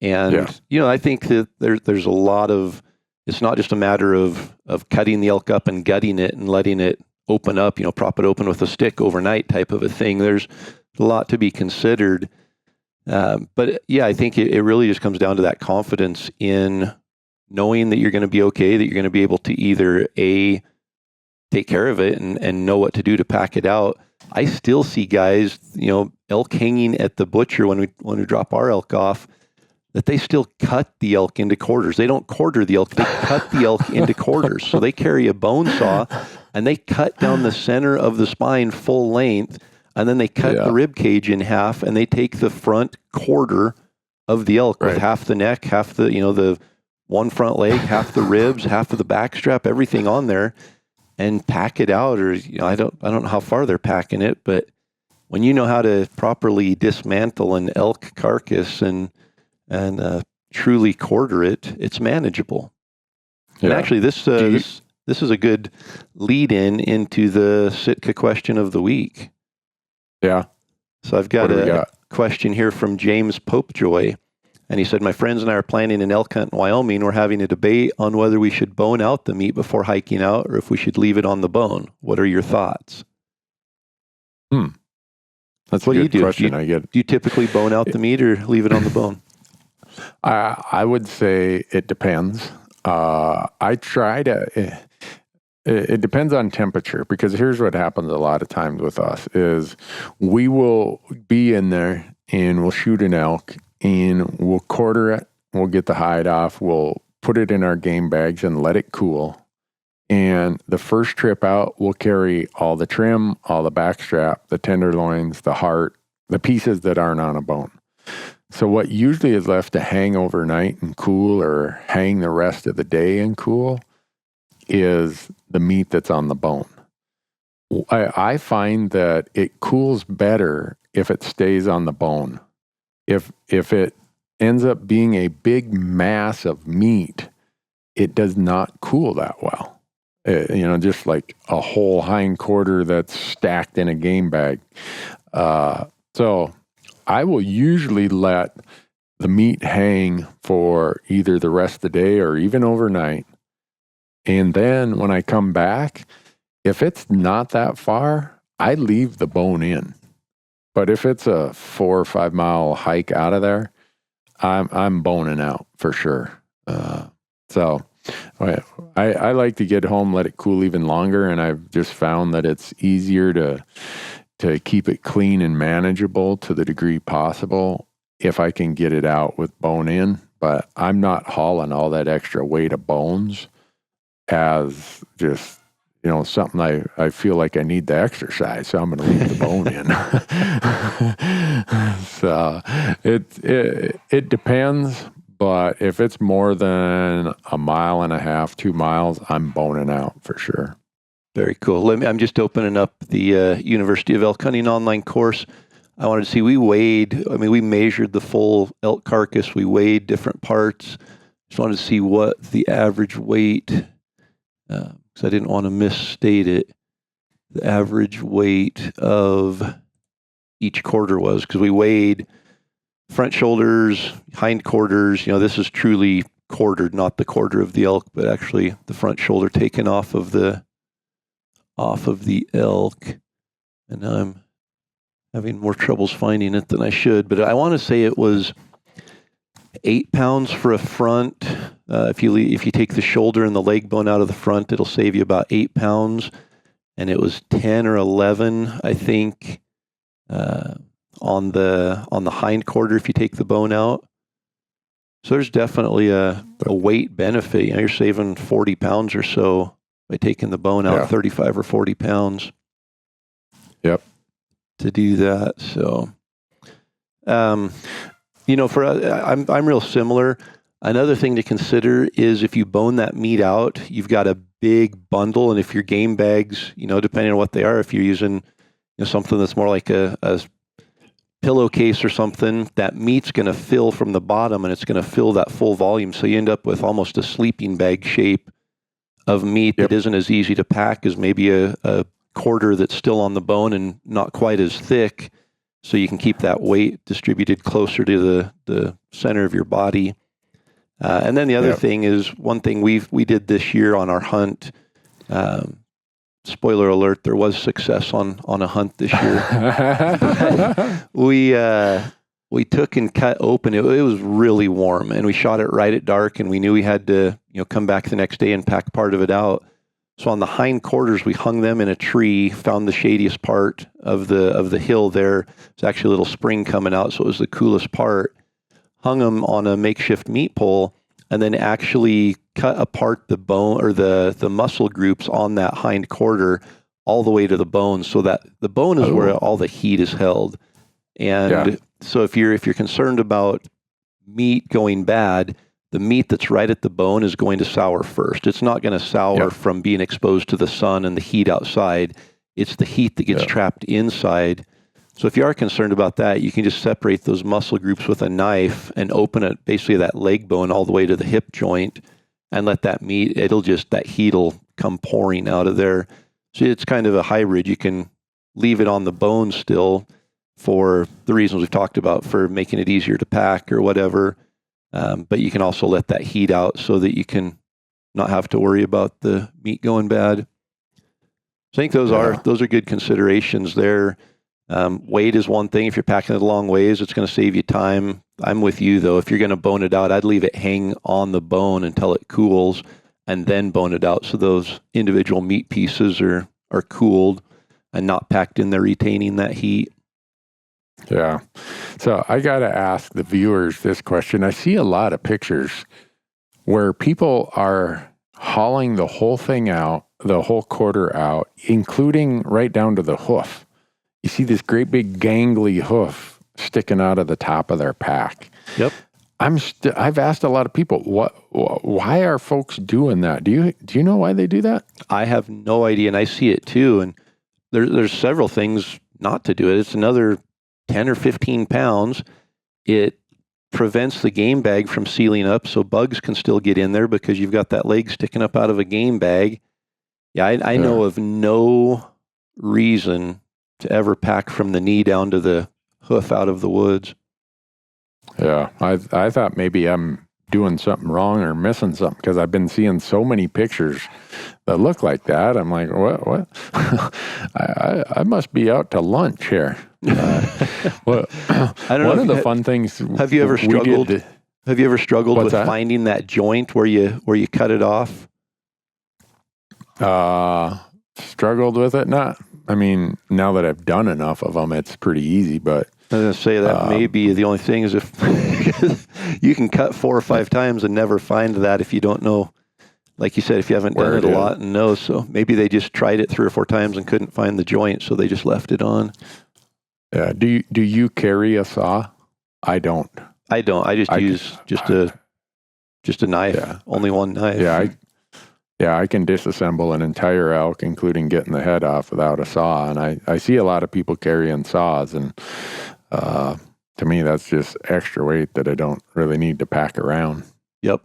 And, I think that there's a lot of, it's not just a matter of cutting the elk up and gutting it and letting it open up, prop it open with a stick overnight type of a thing. There's a lot to be considered. But I think it really just comes down to that confidence in knowing that you're going to be okay, that you're going to be able to either take care of it and know what to do to pack it out. I still see guys, elk hanging at the butcher when we drop our elk off, that they still cut the elk into quarters. They don't quarter the elk, they cut the elk into quarters. So they carry a bone saw and they cut down the center of the spine full length, and then they cut the rib cage in half, and they take the front quarter of the elk with half the neck, half the, the one front leg, half the ribs, half of the back strap, everything on there, and pack it out. Or, I don't know how far they're packing it, but when you know how to properly dismantle an elk carcass and truly quarter it, it's manageable. Yeah. And actually, this is a good lead-in into the Sitka question of the week. Yeah. So I've got a question here from James Popejoy, and he said, my friends and I are planning an elk hunt in Wyoming. We're having a debate on whether we should bone out the meat before hiking out or if we should leave it on the bone. What are your thoughts? That's a good question. Do you typically bone out the meat or leave it on the bone? I would say it depends. I try to. It depends on temperature, because here's what happens a lot of times with us is we will be in there and we'll shoot an elk and we'll quarter it. We'll get the hide off. We'll put it in our game bags and let it cool. And the first trip out, we'll carry all the trim, all the backstrap, the tenderloins, the heart, the pieces that aren't on a bone. So what usually is left to hang overnight and cool, or hang the rest of the day and cool, is the meat that's on the bone. I find that it cools better if it stays on the bone. If it ends up being a big mass of meat, it does not cool that well. Just like a whole hind quarter that's stacked in a game bag. So I will usually let the meat hang for either the rest of the day or even overnight. And then when I come back, if it's not that far, I leave the bone in. But if it's a 4 or 5 mile hike out of there, I'm boning out for sure. So I like to get home, let it cool even longer, and I've just found that it's easier to keep it clean and manageable to the degree possible if I can get it out with bone in. But I'm not hauling all that extra weight of bones as just, something I feel like I need the exercise, so I'm going to leave the bone in. So it depends, but if it's more than 1.5 miles, 2 miles, I'm boning out for sure. Very cool. I'm just opening up the University of Elk Hunting online course. I wanted to see, we measured the full elk carcass. We weighed different parts. Just wanted to see what the average weight, because I didn't want to misstate it, the average weight of each quarter was, because we weighed front shoulders, hind quarters. This is truly quartered, not the quarter of the elk, but actually the front shoulder taken off of the elk. And now I'm having more troubles finding it than I should, but I want to say it was 8 pounds for a front. If you take the shoulder and the leg bone out of the front, it'll save you about 8 pounds. And it was 10 or 11, I think, on the hind quarter if you take the bone out. So there's definitely a weight benefit. You're saving 40 pounds or so by taking the bone out, 35 or 40 pounds. Yep. To do that. So, I'm real similar. Another thing to consider is if you bone that meat out, you've got a big bundle. And if your game bags, depending on what they are, if you're using something that's more like a pillowcase or something, that meat's going to fill from the bottom and it's going to fill that full volume. So you end up with almost a sleeping bag shape of meat that isn't as easy to pack as maybe a quarter that's still on the bone and not quite as thick. So you can keep that weight distributed closer to the center of your body. And then the other thing is one thing we did this year on our hunt. Spoiler alert: there was success on a hunt this year. We took and cut open. It was really warm, and we shot it right at dark. And we knew we had to come back the next day and pack part of it out. So on the hind quarters, we hung them in a tree. Found the shadiest part of the hill there. It's actually a little spring coming out, so it was the coolest part. Hung them on a makeshift meat pole, and then actually cut apart the bone or the muscle groups on that hind quarter all the way to the bone, so that the bone is where all the heat is held. And so if you're concerned about meat going bad, the meat that's right at the bone is going to sour first. It's not going to sour from being exposed to the sun and the heat outside. It's the heat that gets trapped inside. So if you are concerned about that, you can just separate those muscle groups with a knife and open it, basically that leg bone all the way to the hip joint, and let that meat, that heat will come pouring out of there. So it's kind of a hybrid. You can leave it on the bone still for the reasons we've talked about, for making it easier to pack or whatever. But you can also let that heat out so that you can not have to worry about the meat going bad. So I think those are good considerations there. Weight is one thing. If you're packing it a long ways, it's going to save you time. I'm with you though. If you're going to bone it out, I'd leave it hang on the bone until it cools and then bone it out. So those individual meat pieces are cooled and not packed in there, retaining that heat. Yeah. So I got to ask the viewers this question. I see a lot of pictures where people are hauling the whole thing out, the whole quarter out, including right down to the hoof. You see this great big gangly hoof sticking out of the top of their pack. Yep. I've asked a lot of people, why are folks doing that? Do you know why they do that? I have no idea, and I see it too. And there's several things not to do it. It's another 10 or 15 pounds. It prevents the game bag from sealing up, so bugs can still get in there because you've got that leg sticking up out of a game bag. Yeah, I know of no reason to ever pack from the knee down to the hoof out of the woods. Yeah, I thought maybe I'm doing something wrong or missing something because I've been seeing so many pictures that look like that. I'm like, what? I must be out to lunch here. Well, I don't know. One of the fun things. Have you ever struggled? Have you ever struggled with that? Finding that joint where you cut it off? Struggled with it? Not. I mean, now that I've done enough of them, it's pretty easy. But I was going to say that may be the only thing is if you can cut 4 or 5 times and never find that if you don't know. Like you said, if you haven't done it a lot and know, so maybe they just tried it 3 or 4 times and couldn't find the joint, so they just left it on. Yeah. Do you carry a saw? I don't. I just use a knife. Yeah. Only one knife. Yeah, I can disassemble an entire elk, including getting the head off without a saw. And I see a lot of people carrying saws, and to me, that's just extra weight that I don't really need to pack around. Yep.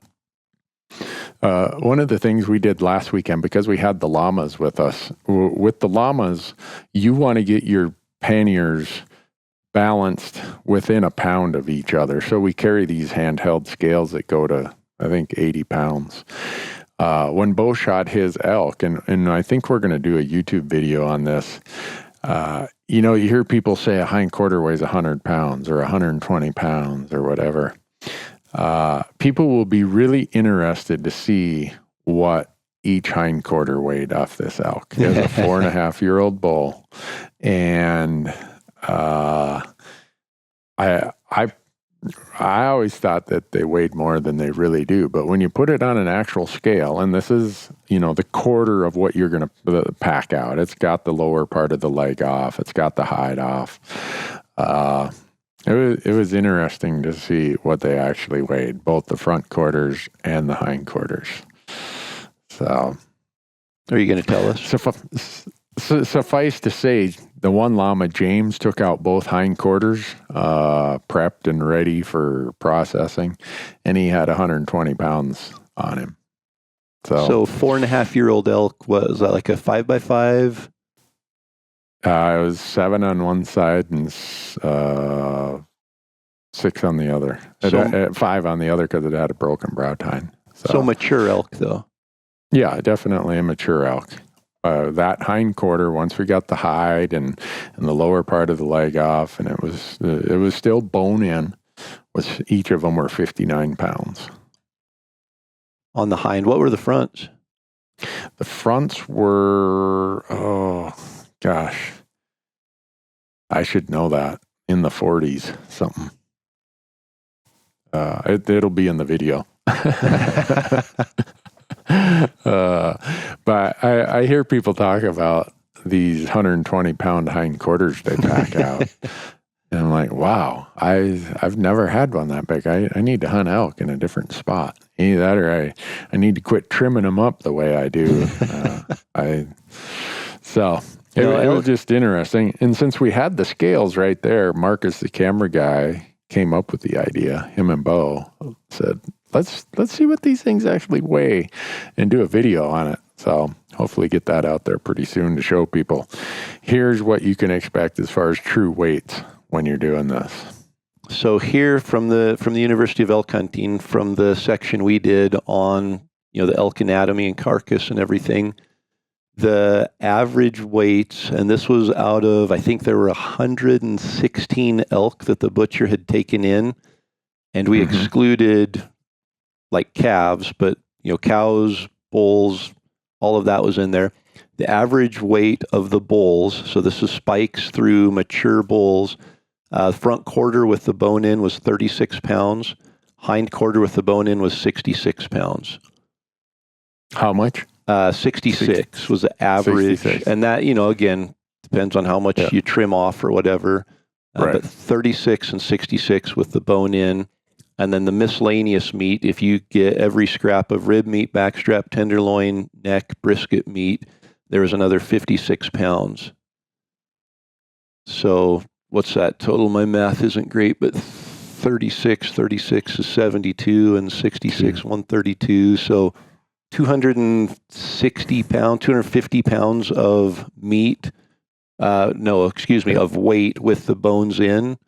One of the things we did last weekend, because we had the llamas with us, with the llamas, you want to get your panniers balanced within a pound of each other. So we carry these handheld scales that go to, I think, 80 pounds. When Bo shot his elk, and I think we're going to do a YouTube video on this, You hear people say a hindquarter weighs 100 pounds or 120 pounds or whatever. People will be really interested to see what each hindquarter weighed off this elk. It was a 4.5-year-old bull. And I always thought that they weighed more than they really do. But when you put it on an actual scale, and this is, the quarter of what you're going to pack out. It's got the lower part of the leg off. It's got the hide off. It was interesting to see what they actually weighed, both the front quarters and the hind quarters. So, are you going to tell us? Suffice to say, the one llama, James, took out both hindquarters, prepped and ready for processing, and he had 120 pounds on him. So 4.5-year-old elk, was that like a 5x5? It was 7 on one side and 6 on the other. 5 on the other because it had a broken brow tine. So mature elk, though. Yeah, definitely a mature elk. That hind quarter, once we got the hide and the lower part of the leg off, and it was still bone in, each of them were 59 pounds. On the hind, what were the fronts? The fronts were, I should know that, in the 40s, something. It'll be in the video. But I hear people talk about these 120-pound hind quarters they pack out. And I'm like, wow, I've never had one that big. I need to hunt elk in a different spot. Either that or I need to quit trimming them up the way I do. It was just interesting. And since we had the scales right there, Marcus, the camera guy, came up with the idea. Him and Bo said, let's see what these things actually weigh and do a video on it. So hopefully get that out there pretty soon to show people. Here's what you can expect as far as true weights when you're doing this. So here from the University of Elk Hunting, from the section we did on the elk anatomy and carcass and everything, the average weights, and this was out of, I think there were 116 elk that the butcher had taken in, and we excluded like calves, but cows, bulls, all of that was in there. The average weight of the bulls, so this is spikes through mature bulls, front quarter with the bone in was 36 pounds. Hind quarter with the bone in was 66 pounds. How much? 66 was the average. 66. And that, again, depends on how much you trim off or whatever. Right. But 36 and 66 with the bone in. And then the miscellaneous meat, if you get every scrap of rib meat, backstrap, tenderloin, neck, brisket meat, there was another 56 pounds. So what's that total? My math isn't great, but 36 is 72 and 66, 132. So 250 pounds of meat. Of weight with the bones in.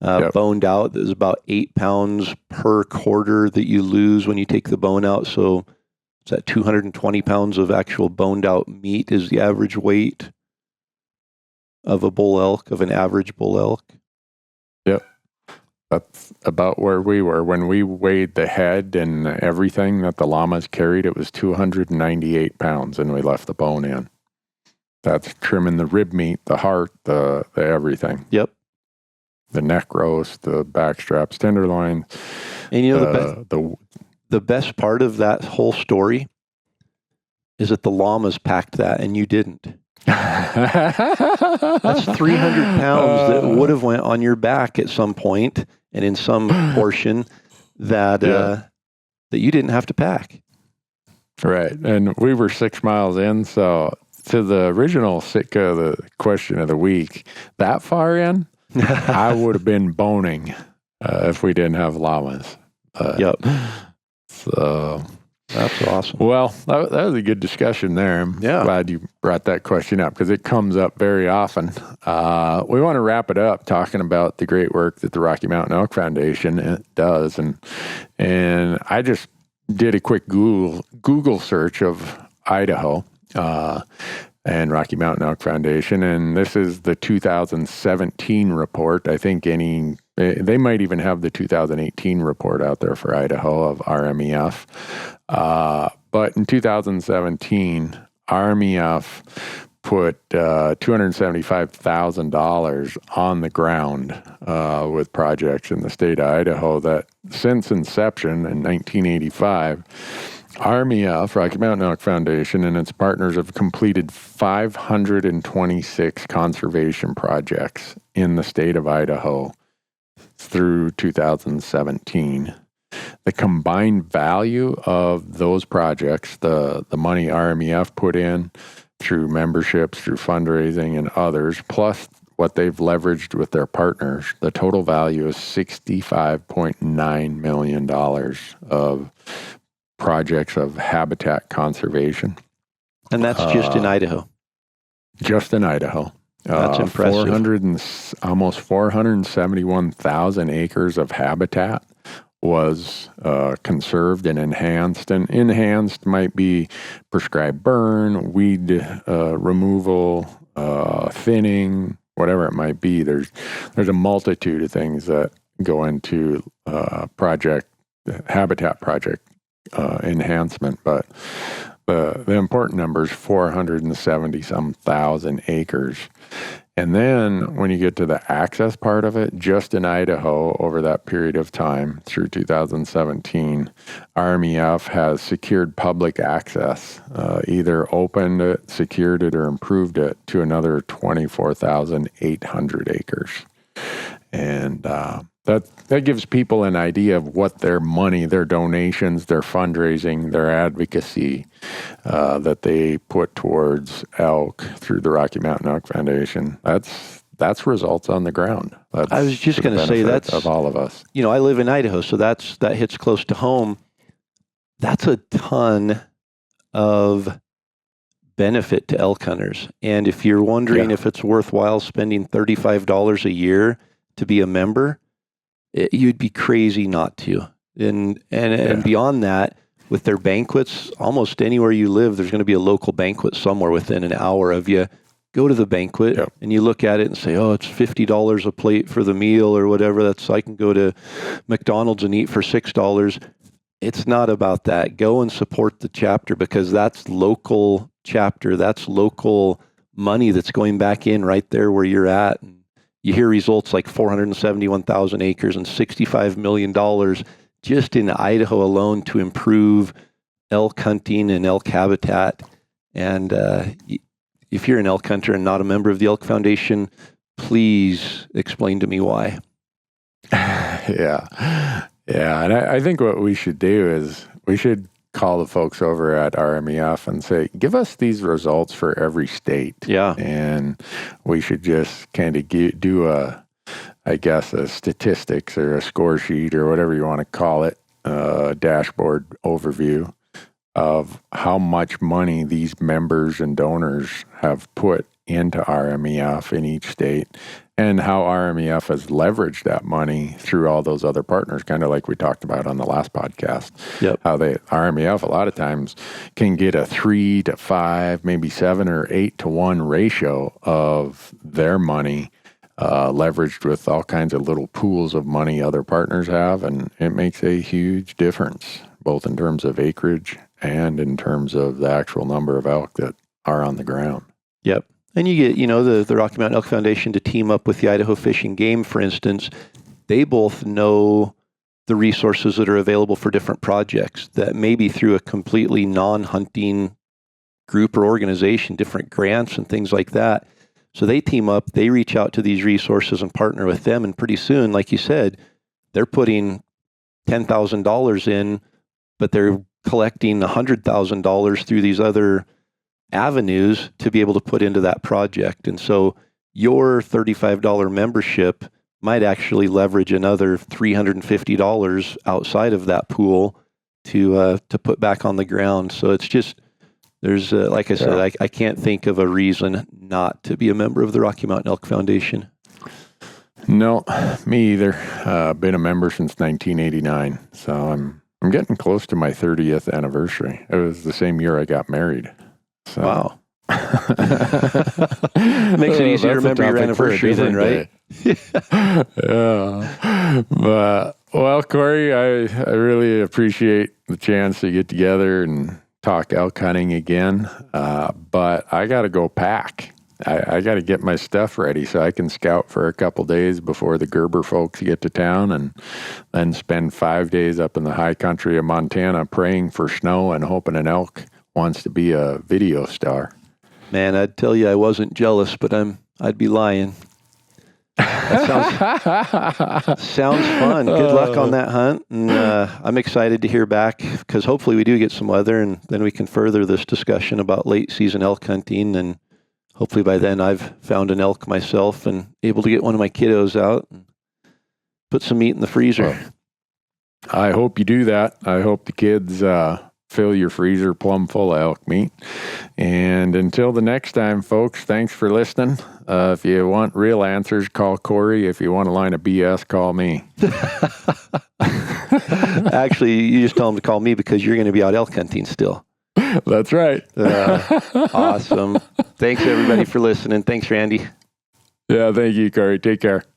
Boned out is about 8 pounds per quarter that you lose when you take the bone out. So it's that 220 pounds of actual boned out meat is the average weight of a bull elk, of an average bull elk. Yep. That's about where we were. When we weighed the head and everything that the llamas carried, it was 298 pounds, and we left the bone in. That's trimming the rib meat, the heart, the everything. Yep. The neck roast, the back straps, tenderloin. And the best part of that whole story is that the llamas packed that and you didn't. That's 300 pounds that would have went on your back at some point and in some portion that you didn't have to pack. Right. And we were 6 miles in. So to the original Sitka, the question of the week, that far in, I would have been boning if we didn't have llamas. Yep. So that's awesome. Well, that was a good discussion there. I'm glad you brought that question up because it comes up very often. We want to wrap it up talking about the great work that the Rocky Mountain Elk Foundation does. And I just did a quick Google search of Idaho. and Rocky Mountain Elk Foundation. And this is the 2017 report. I think they might even have the 2018 report out there for Idaho of RMEF. But in 2017, RMEF put $275,000 on the ground with projects in the state of Idaho that since inception in 1985, RMEF, Rocky Mountain Elk Foundation, and its partners have completed 526 conservation projects in the state of Idaho through 2017. The combined value of those projects, the money RMEF put in through memberships, through fundraising and others, plus what they've leveraged with their partners, the total value is $65.9 million of projects of habitat conservation. And that's just in Idaho. Just in Idaho. That's impressive. Almost 471,000 acres of habitat was conserved and enhanced. And enhanced might be prescribed burn, weed removal, thinning, whatever it might be. There's a multitude of things that go into habitat project enhancement, but the important number is 470-some thousand acres. And then when you get to the access part of it, just in Idaho over that period of time through 2017, RMEF has secured public access, either opened it, secured it, or improved it to another 24,800 acres. And that gives people an idea of what their money, their donations, their fundraising, their advocacy that they put towards elk through the Rocky Mountain Elk Foundation. That's results on the ground. I was just going to say that's of all of us. I live in Idaho, so that hits close to home. That's a ton of benefit to elk hunters. And if you're wondering if it's worthwhile spending $35 a year to be a member, you'd be crazy not to. And beyond that, with their banquets, almost anywhere you live, there's going to be a local banquet somewhere within an hour of you. Go to the banquet and you look at it and say, oh, it's $50 a plate for the meal or whatever. I can go to McDonald's and eat for $6. It's not about that. Go and support the chapter, because that's local chapter. That's local money that's going back in right there where you're at. And you hear results like 471,000 acres and $65 million just in Idaho alone to improve elk hunting and elk habitat. And if you're an elk hunter and not a member of the Elk Foundation, please explain to me why. Yeah. And I think what we should do is we should call the folks over at RMEF and say, give us these results for every state. Yeah. And we should just kind of do a statistics or a score sheet or whatever you want to call it, dashboard overview of how much money these members and donors have put into RMEF in each state, and how RMEF has leveraged that money through all those other partners, kind of like we talked about on the last podcast. Yep. How RMEF a lot of times can get a 3 to 5, maybe 7 or 8 to 1 ratio of their money leveraged with all kinds of little pools of money other partners have, and it makes a huge difference, both in terms of acreage and in terms of the actual number of elk that are on the ground. Yep. And you get, the Rocky Mountain Elk Foundation to team up with the Idaho Fish and Game, for instance. They both know the resources that are available for different projects that maybe through a completely non-hunting group or organization, different grants and things like that. So they team up, they reach out to these resources and partner with them. And pretty soon, like you said, they're putting $10,000 in, but they're collecting $100,000 through these other avenues to be able to put into that project. And so your $35 membership might actually leverage another $350 outside of that pool to put back on the ground. So it's just, there's, like I said, I can't think of a reason not to be a member of the Rocky Mountain Elk Foundation. No, me either. Been a member since 1989. So I'm getting close to my 30th anniversary. It was the same year I got married. So, wow. Makes it easy to remember your anniversary then, right? Yeah. But, well, Corey, I really appreciate the chance to get together and talk elk hunting again. But I got to go pack. I got to get my stuff ready so I can scout for a couple days before the Gerber folks get to town, and then spend 5 days up in the high country of Montana praying for snow and hoping an elk wants to be a video star. Man, I'd tell you I wasn't jealous, but I'd be lying. That sounds fun. Good luck on that hunt. And I'm excited to hear back, because hopefully we do get some weather, and then we can further this discussion about late season elk hunting. And hopefully by then I've found an elk myself and able to get one of my kiddos out and put some meat in the freezer. Well, I hope you do that. I hope the kids fill your freezer plumb full of elk meat. And until the next time, folks, thanks for listening. If you want real answers, call Corey. If you want a line of BS, call me. Actually, you just tell them to call me because you're going to be out elk hunting still. That's right. Awesome. Thanks, everybody, for listening. Thanks, Randy. Yeah, thank you, Corey. Take care.